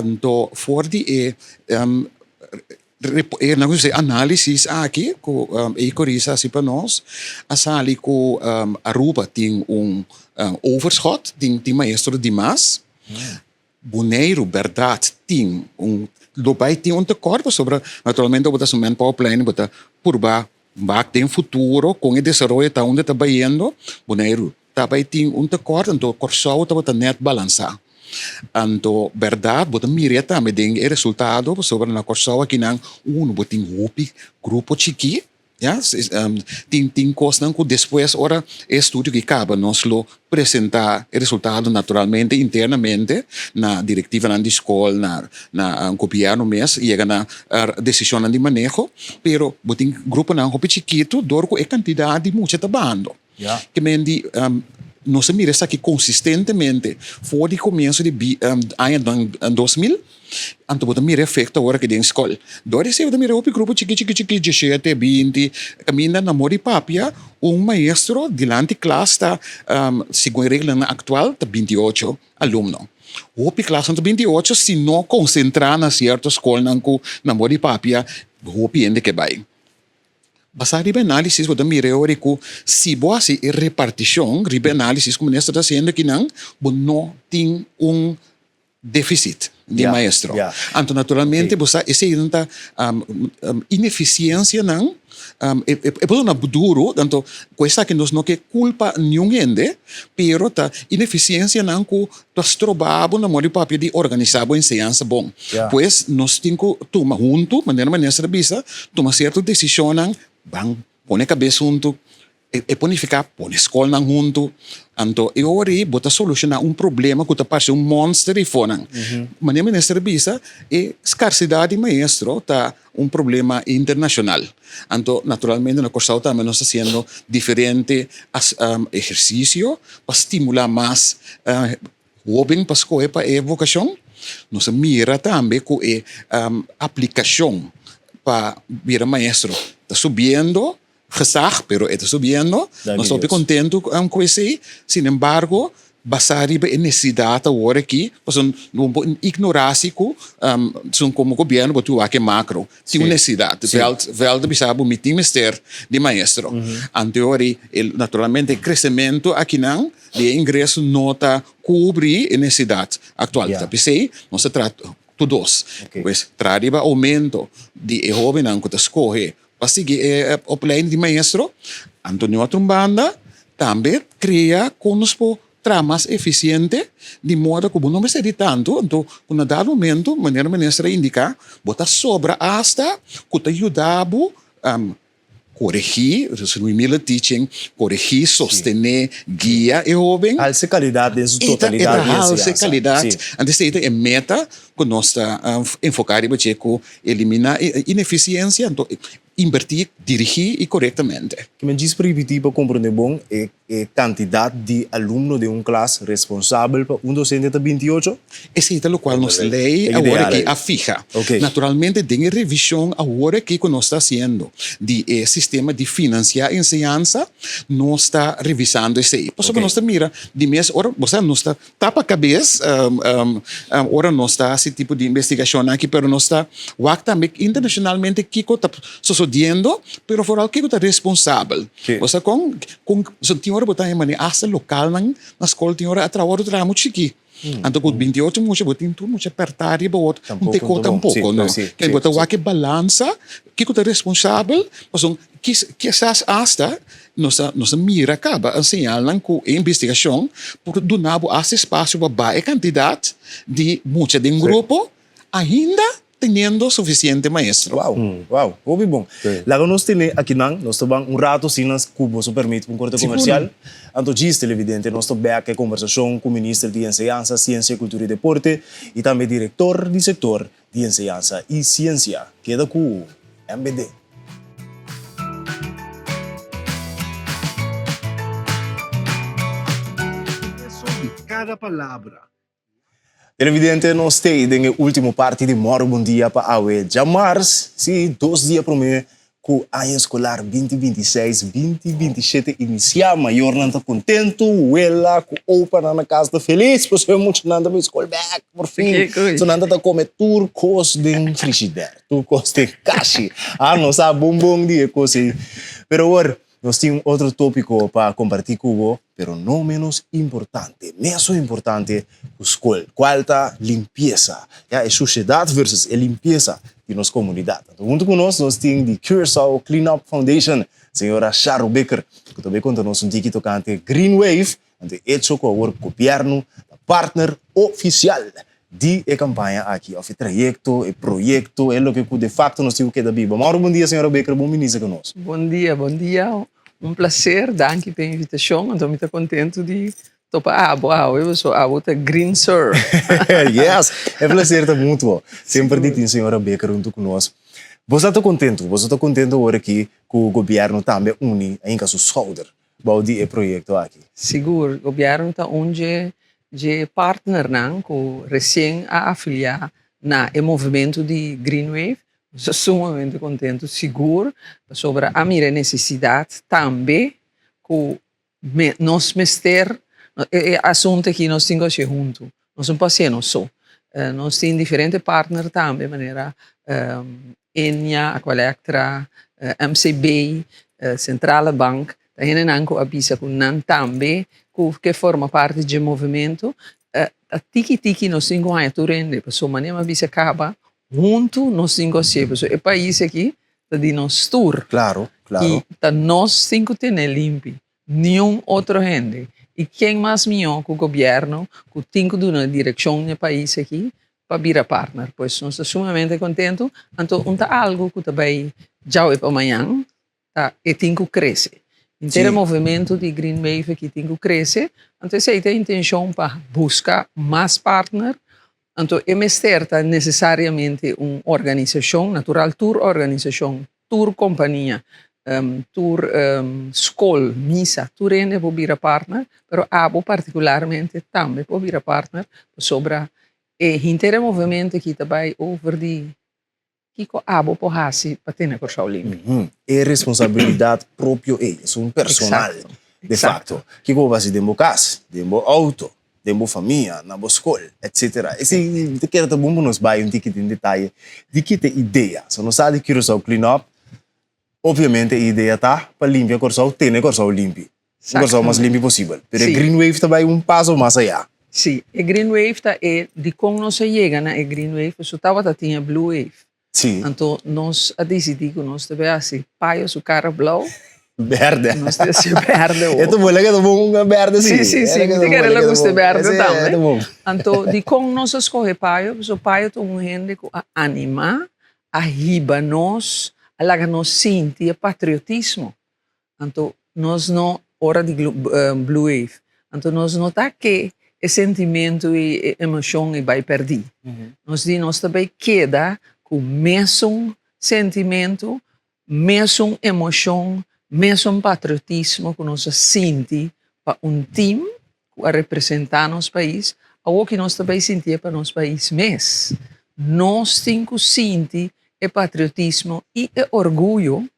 Então, for de análise aqui com Ecorisa assim para nós, a sali com Aruba tem overschot, tem maestro demais. Bonaire, verdade, tem daarbij tem tekort sobre naturalmente o botas manpower planning bota purba bak tem futuro com o desenvolvimento tá onde está indo Bonaire daarbij tem tekort então Curaçao tá bota net balançar então verdade bota mireta me tem o resultado sobre na Curaçao aqui não bota grupo chiqui. Ja, tem coisas que depois, ora, estudo que acaba, nós lo apresentar o resultado naturalmente, internamente, na diretiva da escola, na governo mesmo, e chega na decisão de manejo, pero, tem grupo não, um chiquito, dor com a quantidade de muito trabalho. Que mendi, nós miramos aqui consistentemente, fora do começo de ano 2000, então, você mira efeito agora que tem escola. Dora se você mira o grupo chiqui, 17, 20, caminha na mori papia, maestro delante classe está, segundo a regra atual, está 28 alunos. O classe está 28, se não concentrar na certa escola, na mori papia, o piende que vai. Basado em análise, você mira agora que se você a repartição, riba análise, como nós estamos dizendo que não tem déficit de maestro. Então, naturalmente, você essa ineficiência não é duro, então, coisa que nós não que culpa ninguém, pero tá ineficiência não que nós trabalhamos na modo papel de organizar a enseñança bom. Pois nós temos que tomar junto, maneira serviço, tomar certa decisão, bang, pôr a cabeça junto, e planificar, pôr a escola junto. Então, eu agora vou solucionar problema que parece monstro e fora. Maneira de serviço é escassidade de maestro, tá problema internacional. Então, naturalmente, na Curaçao também nós estamos fazendo diferente exercício para estimular mais jovem para escolher para a vocação. Nós mira também com a aplicação para virar maestro. Está subindo, gezag, pero está subindo. Nós estamos contentos com isso. Sin embargo, basado na necessidade agora aqui, não pode ignorar se como governo botou aqui macro, tem necessidade. Velde bisabo meeting mister de maestro. Anterior, naturalmente, crescimento aqui não, de ingresso nota cobrir a necessidade atual. Tapi nós tratamos todos. Pois trariba aumento de jovem que escolhe para seguir a opleiding de maestro. Antonio Trumbanda também cria conosco tramas eficientes, de modo que não precisa tanto. Então, no dado momento, maneira ministra indica, bota sobra hasta que te ajudava corrigir, resumir o teaching, corrigir, sostener, guiar o jovem. Alça qualidade em sua totalidade. Alça qualidade. Antes de meta que nós estamos enfocados para eliminar ineficiência, então, invertir, dirigir e corretamente. Que me diz para compreender bom é cantidad de alumnos de un clase responsable para un docente de 28? Esse é o qual nos lei É agora ideal, que é. a fija. Ok. Naturalmente, tem revisão agora que nós está fazendo de sistema de financiar ensinança, nós está revisando isso aí. Por isso que nós está mira de mês, ora, você nós está tapa a cabeça, ora nós está esse tipo de investigação aqui, pero nós está também internacionalmente que está sucedendo, pero foral que está responsável. Okay. Você so tinha hora botar em maneira asa local na escola tinha hora atraor tra muito chiqui. Anto com 28 muito botin tu muito apertar e bot não tem conta um pouco, não. Que botar o que balança, que está responsável, então que essas hasta nossa mira acaba assinalando com investigação por donar esse espaço para baixa quantidade de muita de grupo ainda tendo suficiente maestro. Wow, ouvi bom. Lá nós temos aqui nós estamos rato sim nas cubos o permite para um corte comercial. Então diz televidente nós estamos aqui a conversação com o ministro de Enseñanza, Ciência, Cultura e Deporte e também diretor do setor de Enseñanza e Ciência, queda com o MBD. Cada palavra. Televidente, nós temos na última parte de Moro Bom Dia para a já março, sim, 2 dias para mim, com a ano escolar 2026-2027 iniciar, maior não está contente, ela com opa na casa está feliz, porque eu muito nada me escola back, por fim, só nada está comer tur cos de frigideira, tur cos de caixa, não sabe bom dia coisa, pero agora nós temos outro tópico para compartilhar com você, pero não menos importante, mesmo importante, a escola, qual está limpeza, é sociedade versus a limpeza de nossa comunidade. Então, junto conosco, nós temos de Curaçao Cleanup Foundation, senhora Sharon Becker, que também conta-nos tique tocante Green Wave, onde hecho com o governo, partner oficial de a campanha aqui, o trajecto, o projeto, é o que de facto nós temos que dar viva. Mauro, bom dia, senhora Becker, bom ministro conosco. Bom dia. Um prazer, danke pela invitação. Estou muito contente de topar eu sou a outra Green Sir. Yes, é prazer tá muito. Sempre dito, senhora Becker, junto conosco. Você está contente agora aqui com o governo também une em caso solder, balde o projeto aqui. Seguro, o governo está onde de partner com recém a afiliar na movimento de Green Wave. Estou sumamente contente, seguro, sobre a minha necessidade também com nós mester assunto que nós temos que junto. Nós não passamos só. Nós temos diferentes partners também, de maneira ENIA, a Colectra, MCB, Centrale Bank, a gente não avisa com nós também, que forma parte do movimento. A tiki nós temos que render, porque a maneira avisa acaba, junto nós temos que ser. O país aqui está de nós tour. Claro. E nós temos que ter limpo. Nenhum outro gente. E quem mais melhor que o governo, que tem que dar uma direção no país aqui, para virar partner. Pois nós estamos sumamente contentes. Então, algo que também já é para amanhã, e tem que crescer. Inteiro movimento de Green Wave que tem que crescer. Então, essa é a intenção para buscar mais partners. Então, é necessariamente uma organização, natural tour organização, tour companhia, tour escola, missa, tour é para virar partner, mas abo particularmente também para virar partner sobre o inteiro movimento que também over de que abo para ter Curaçao limpo. É responsabilidade própria, é um personal, de facto. Que vai fazer dentro casa, dentro auto, dentro família, na escola, etc. Esse que era bom nos vai um ticket em detalhe de que tem ideia. Se não sabe que Curaçao Cleanup, obviamente a ideia está para limpar Curaçao, ter Curaçao limpo. Curaçao mais limpo possível. Mas Green Wave também passo mais allá. Sim, a Green Wave é de como nós chegamos na Green Wave, só estava tinha Blue Wave. Sim. Então nós decidimos que nós devemos assim, pai o cara blue. Verde. Nós devemos verde. É tão bom, é bom verde sim. Sim, que era gosto verde também. Então de como nós escolhe pai, o pai é um gente que anima, arriba nós, alaga nos sentir patriotismo. Então nós não hora de Blue Wave. Então nós nota que o sentimento e a emoção vai perder. Nós também queda com o mesmo sentimento, mesmo emoção, mesmo patriotismo que nós sente para team que representa nosso país, o que nós também sentimos para nosso país mesmo. Nós temos que sentir o patriotismo e o orgulho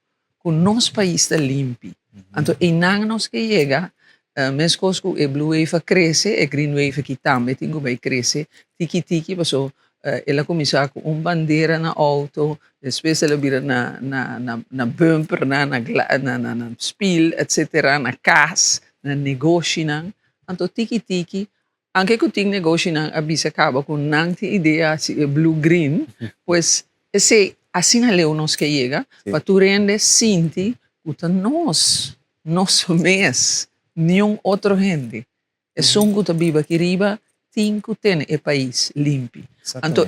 que o nosso país está limpo. Então, em nós que chega, mesmo que o Blue Wave cresce, e Green Wave aqui também tem que crescer, tiki-tiki, passou, ela começou com bandeira na auto, depois ela vira na bumper, na spiel, etc., na casa, na negócio. Então, tiki-tiki, anche que tem negócio, a bisa acaba com não tem ideia se blue-green, pois, esse assim é o nosso que chega, para tu rende, sente, que nós mesmos, nenhum outro gente. É só que vive aqui riba, tem que ter o país limpo. Então,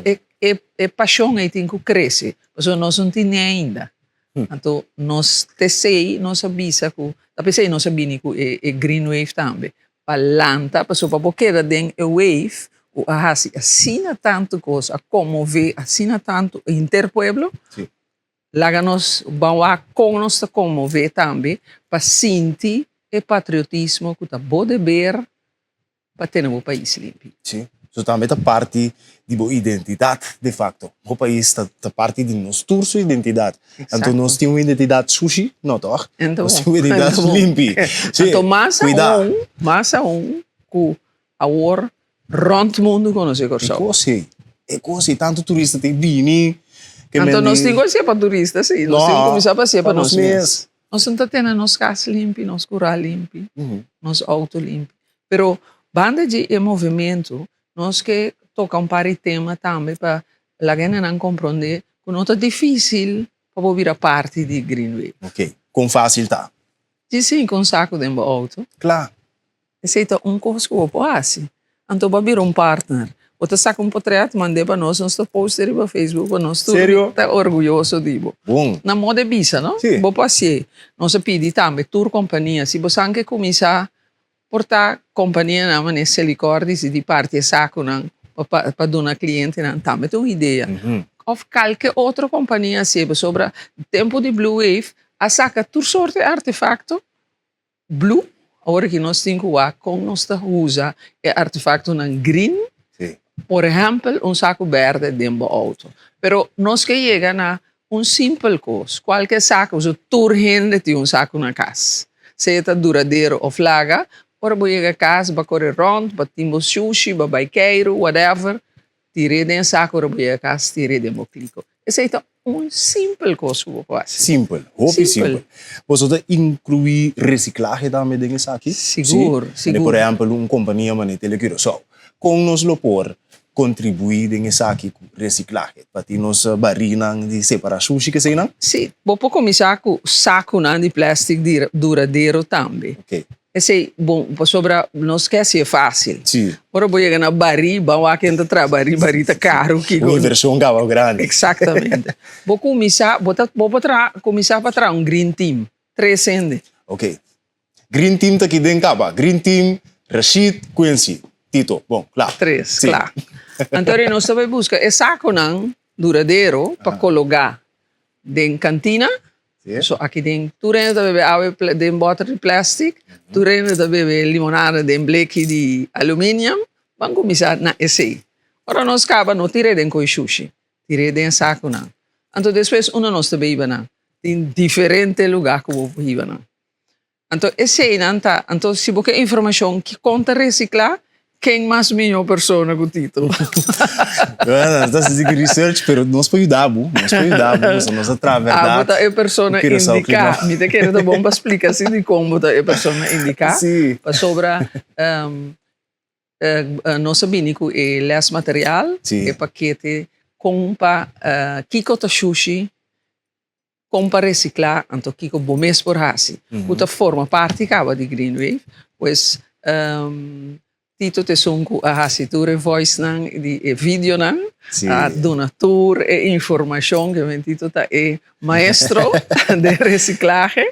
é paixão que tem que crescer, porque nós não temos ainda. Então, nós tecei, nós avisa que, apesar nós sabemos que é Green Wave também, para lanta, para porque tem a wave, o assina tanto coisa, a comover, assina tanto interpueblo, lá nós vamos com nós comover também, para sentir o patriotismo que está bom de ver, para ter um país limpo. Sim. So também está parte de boa identidade, de facto. O país está parte de nossa identidade. Então, nós temos uma identidade sushi, não toch? Então, nós temos uma identidade limpa. Então, massa que agora, rond o mundo conhece Corsão. É coisa, tanto turista tem vindo. Então, nós temos que ser para turistas, sim. Nós temos que começar para ser para nós mesmos. Nós não temos nossa casa limpa, nosso cural limpo, nosso auto limpo. Pero, banda de movimento, nós que tocar par de tema também para a gente não compreender que não é difícil para vir a parte de Green Wave. Ok, com fácil tá. Sim, com saco dentro do auto. Claro. Esse é coisa que eu faço. Então, para vir partner. Você saca portreto, mandei para nós poster para Facebook, para nós tudo. Sério? Está orgulhoso disso. Bom. Na moda bisa, não? Sim. Vou passar. Nós pedimos também, tour companhia, se você anche começar portar companhia na nesse licorde se di parte saco para dar cliente não também tem uma ideia ou qualquer outra companhia se sobre o tempo de Blue Wave a saca toda sorte de artefacto blue agora que nós temos com nós usa é artefacto na green por exemplo saco verde dentro do auto pero nós que chega na simple coisa qualquer saco o tour gente tem saco na casa seja duradouro ou flaga. Ora vou chegar a casa, vou correr rond, vou timbo sushi, vou baiqueiro, whatever. Tirei dentro saco, ora vou chegar a casa, tirei dentro do clico. Essa é simples coisa que eu faço. Simples, simples. Você incluir reciclagem também dentro saco? Seguro. Por exemplo, uma companhia manetele que só com nós lopor contribuir dentro saco reciclagem. Para ter nossa barina de separar sushi que sei não? Sim, vou começar com saco de plástico duradouro também. Ok. Esse bom, sobre não esquece é fácil. Sim. Ora vou chegar na barri, vamos aqui entrar trabalhar, barri tá caro que uma versão cavalo grande. Exatamente. Vou começar para trazer um green team, 300. Ok. Green team tá aqui dentro caba. Green team, Rashid, Quincy, Tito. Bom, claro. 3, claro. Então nós também busca esse saco não duradouro para colocar dentro cantina. So, aqui tem tureno da bebe água de bottle de plástico, tureno da bebe limonada de bleque de alumínio, vamos começar na esse. Ora nós acaba não tirei den coi sushi, tirei den saco não. Então depois nós também vai não, em diferente lugar que vou ir não. Então esse não tá, então se você informação que conta reciclar, quem mais melhor pessoa com o título? Está fazendo research, mas nós podemos ajudar, nós através da. Botar a pessoa indicar, me te quero dar bom para explicar assim de como botar a pessoa indicar, sobre nós sabemos que é less material, é paquete compra kiko ta sushi, compra reciclar, então kiko bom mês por hasi, outra forma parte cava de Green Wave, pois Tito te sunku a hasiture voice nang di video nang a donatur e informação que men Tito ta e maestro de reciclaje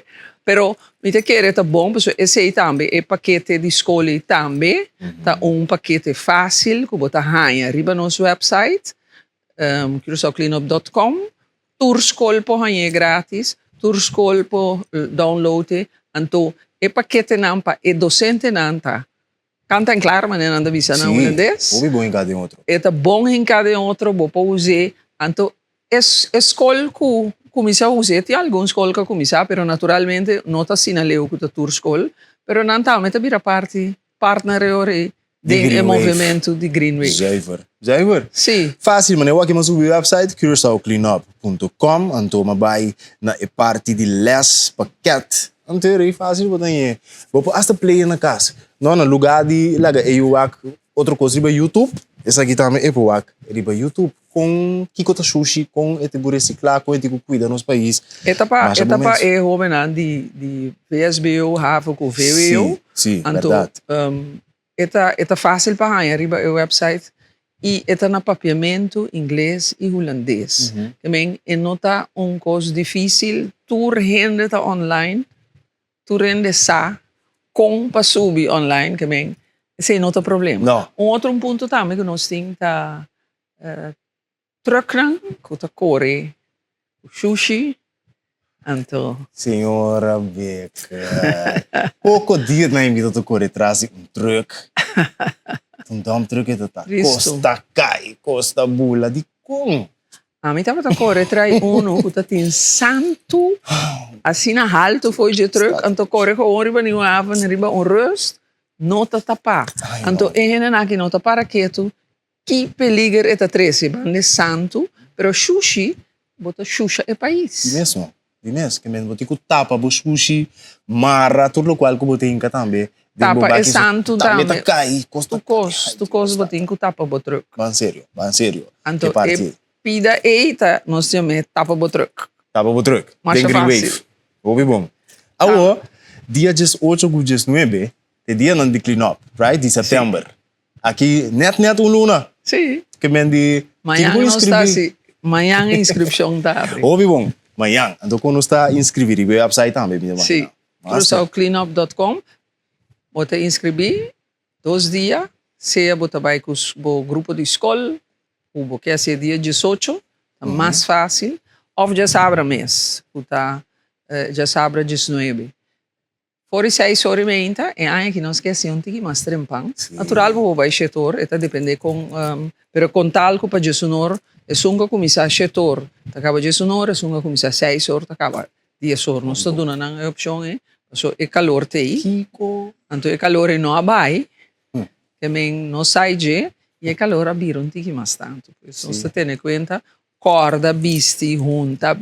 pero mi te quere ta bom porque esse também é paquete de escola também tá paquete fácil que bota hanha riba nos website cruzaocleanup.com tour escola po hanha grátis tour school po download anto e paquete nampa e docente nanta. Canta em claro, mas não anda visa na holandês. Ouvi bom em cada outro. É tá bom em cada outro, vou para usar. Então, escola que começa a usar, tem algumas escolas que começam, mas naturalmente não está assim na lei que a tour school, mas não está, mas vira parte, partner de movimento de Green Wave. Zuiver. Sim. Fácil, mas eu aqui mas o website curaçaocleanup.com, então uma vai na parte de les paquete. Então é fácil botar aí. Vou hasta play na casa. Não, no lugar de lá eu outra coisa riba YouTube. Essa aqui também é para riba YouTube com que cota sushi com este por reciclar com este cuida nos países. Etapa é jovem de VSBO, Havo com VWO. Sim, então, verdade. Eta fácil para ganhar riba o website e eta na papiamento inglês e holandês. Também é nota coisa difícil, tu rende tá online. Tu rende sa com para subir online também sem outro problema. Não. Outro ponto também que nós temos tá truckran que tá core sushi então senhora Beca pouco dia na invita tu core traz truck dump truck é tá costa cai costa bula de como a mim tava core trai que tem santo assim na alto foi de truck então core com riba ni riba rust nota tapa então é aqui nota para quieto que peligro é 13 bande santo pero sushi bota xuxa é país mesmo que mesmo botar com tapa bo sushi mara tudo o qual que botei em também tapa é santo também tá cai costa tu cos botin com tapa bo truck ban sério então pida eita nós temos tapa bo truck tem Green Wave ouvi bom agora dia 18 e 19 é dia não de clean up right de setembro aqui net luna sim que men de manhã não está assim manhã a inscrição tá ouvi bom manhã então quando está inscrever e o website também sim curaçaocleanup.com bota inscrever 2 dias seja bota vai com o grupo de escola o que é ser dia 18 mais fácil ou já sabe mês tá já sabe 19 Fora 6 horas e meia, é aí que nós esquecemos que mais trempang. Natural, vou vai setor, eta depende com, pero com tal que para jesunor, é sunga começar setor, acaba jesunor, é sunga começar 6 horas, acaba 10 horas. Nós estamos dando a opção, é calor tei, então é calor e não abai, também não sai de, e é calor abrir um tique mais tanto. Então, você tem em conta, corda, bisti, junta,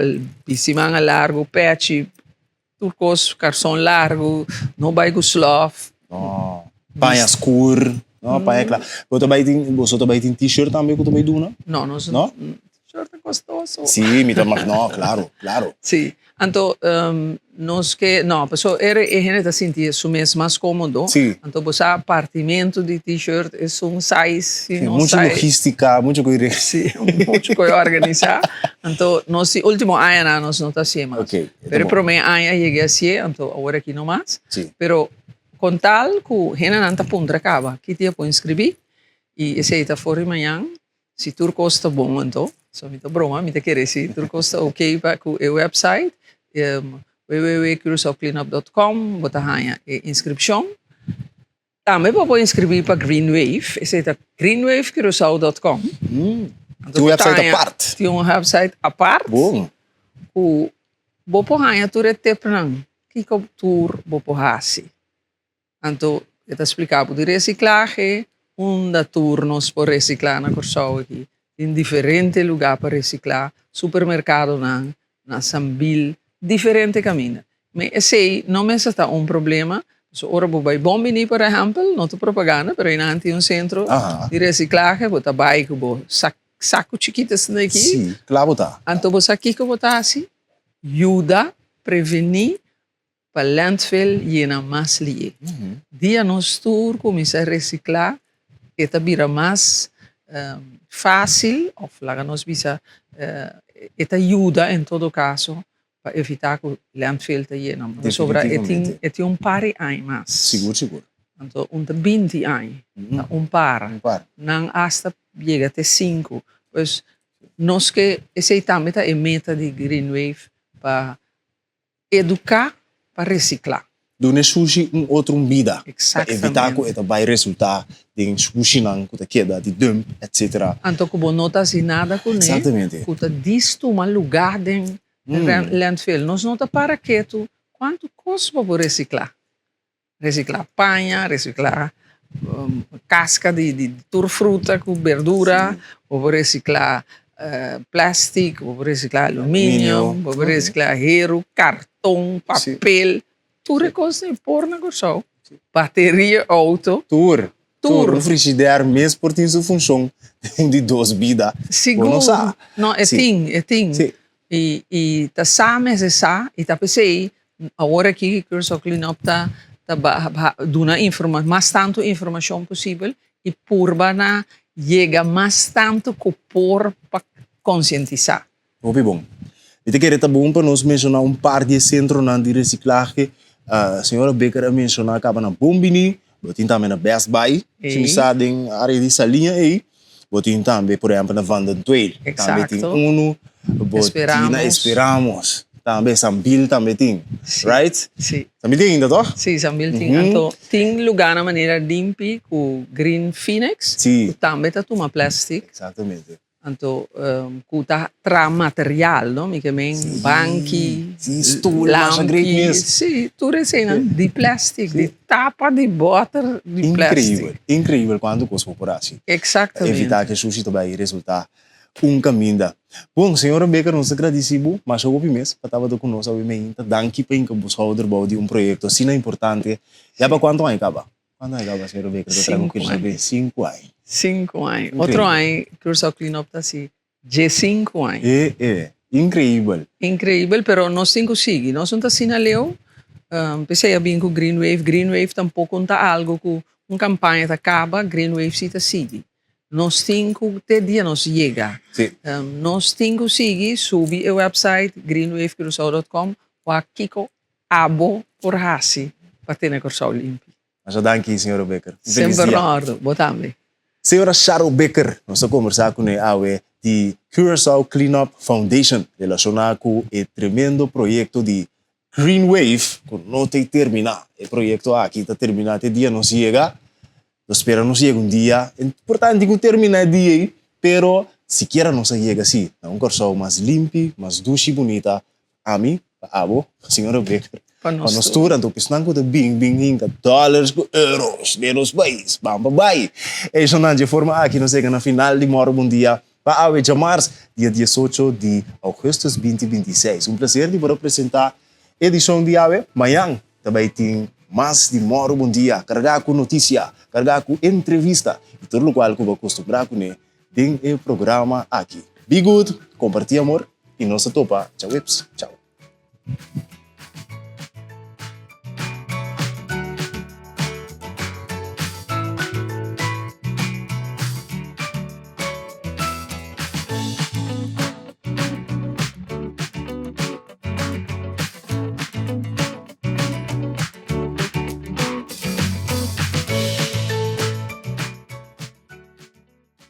bisti manga largo, peixe, turcos, carção largo, não vai com sloth. Panha escuro. Não, panha claro. Você também tem t-shirt também que eu também dou, não? Não, não. T-shirt é gostoso. Sim, me também, não, claro. Sim. Então, nós que, não, pessoal, a gente sentir isso mesmo mais cômodo. Sim. Então, você partimento de t-shirt é um size. Muita logística, muita coisa. Sim, muita coisa organizar. Então, nós, último ano, nós não está assim mais. Ok. Pero para mim, ano cheguei assim, então, agora aqui não mais. Sim. Pero, com tal que a gente não está ponto acaba, que dia para inscrever, e esse aí está fora de manhã, se tudo custa bom, então, só me dá broma, me dá querer, se tudo custa ok para o website, www.curaçaocleanup.com, botar a inscrição. Também pode inscrever para Green Wave, esse é greenwavecuraçao.com. Tem um website à parte. Tem um website à parte. Bom. O boporranha tu é tepran, que tour boporrasi. Então, eu te explicar de reciclagem, da turnos por reciclar na Curaçao aqui, em diferentes lugares para reciclar, supermercado na Sambil, diferente caminho. Mas esse não é só um problema. So, ora vai bom venir, por exemplo, não estou propaganda, mas ainda tem um centro de reciclagem, bota bike, saco chiquitas daqui. Sim, claro tá. Então, você aqui que botar assim, ajuda a prevenir para landfill llena mais lie. Dia nós tour começa a reciclar, eta vira mais fácil, ou lá nós bisa eta ajuda em todo caso para evitar que o landfill te llena. Sobra é um par de anos mais. Seguro. Então, 20 anos, um par. Não hasta chega até 5. Pois, nós que esse também é meta de Green Wave para educar para reciclar. Doen sushi outra vida. Para Exactamente. evitar que это vai resultar em sushi não que queda de dump, etc. Então, como não está assim nada com ele, Exatamente. que está disto um lugar de landfill. Nós não está para quieto. Quanto custa para reciclar? Reciclar panha, reciclar casca de fruta com verdura, ou reciclar plástico, ou reciclar alumínio, ou reciclar hierro, cartão, papel. Tudo coisa de pôr na coisa. Bateria, auto. Tudo. Tudo. Um frigideiro mesmo por ter sua função de 2 vidas. Seguro. Não, é ting. Sim. E tá sabe se sa e tá pensei agora que o curso clean up tá duna informação, mais tanto informação possível e purba na chega mais tanto que por para conscientizar. Muito bom. E te queria bom para nós mencionar par de centros de reciclagem. A senhora Becker mencionou acaba na Bombini, botin também na Best Buy, se me sabe em área de salinha aí, botin também por exemplo na Vanden Tweil, também tem Uno, botin na Esperamos, também Sambil também tem, right? Sim. Sambil tem ainda, toh? Sim, Sambil tem. Então tem lugar na maneira limpa com Green Phoenix, Sim. também tá toma plástico. Exatamente. Então, kuta tra material, no? Mica men banchi, lampi, sì, tu resena di plastic, di tapa di butter di plastic. Incrível quando coisa por assim. Exatamente. Evitar que sushi também resultar caminho. Bom, senhora Becker, nós agradecemos, mas eu mês para estar conosco, obviamente, danke para que buscar outro de projeto assim é importante. Já para quanto ano acaba? Quando acaba, senhora Becker? 5 anos. 5 anos. Outro ano, curso clean up tá assim, de 5 anos. Incrível. Incrível, pero nós 5 sigue. Nós não tá assim na leu. Pensei bem com Green Wave tampouco não tá algo com uma campanha tá acaba, Green Wave sim tá sigue. Nós 5 até dia nós chega. Nós 5 sigue, subi o website greenwavecuracao.com ou aqui com abo por hasi para ter na Curacao limpo. Mas danke, senhora Becker. Sempre Bernardo, botambe. Senhora Cheryl Becker, nós vamos conversar com ela de Curacao Cleanup Foundation, relacionado com o tremendo projeto de Green Wave, que não tem terminar. O projeto aqui está terminado, até dia não chega. Nós esperamos que chegue dia. É importante que termine o dia, pero sequer não chega assim. É um Curacao mais limpo, mais duche e bonita. A mim, a senhora Becker. Para nós tudo, então, pensando que bing dólares, euros, de nos países, vamos. E isso não de forma aqui, nós chegamos na final de Moro Bom Dia, para o de março, dia 18 de agosto de 2026. Um prazer de poder apresentar a edição de AWE. Amanhã também tem mais de Moro Bom Dia, carregar com notícia, carregar com entrevista, e tudo o qual que eu vou acostumbrar com ele no programa aqui. Be good, compartilhe amor, e nossa topa. Tchau, Tchau.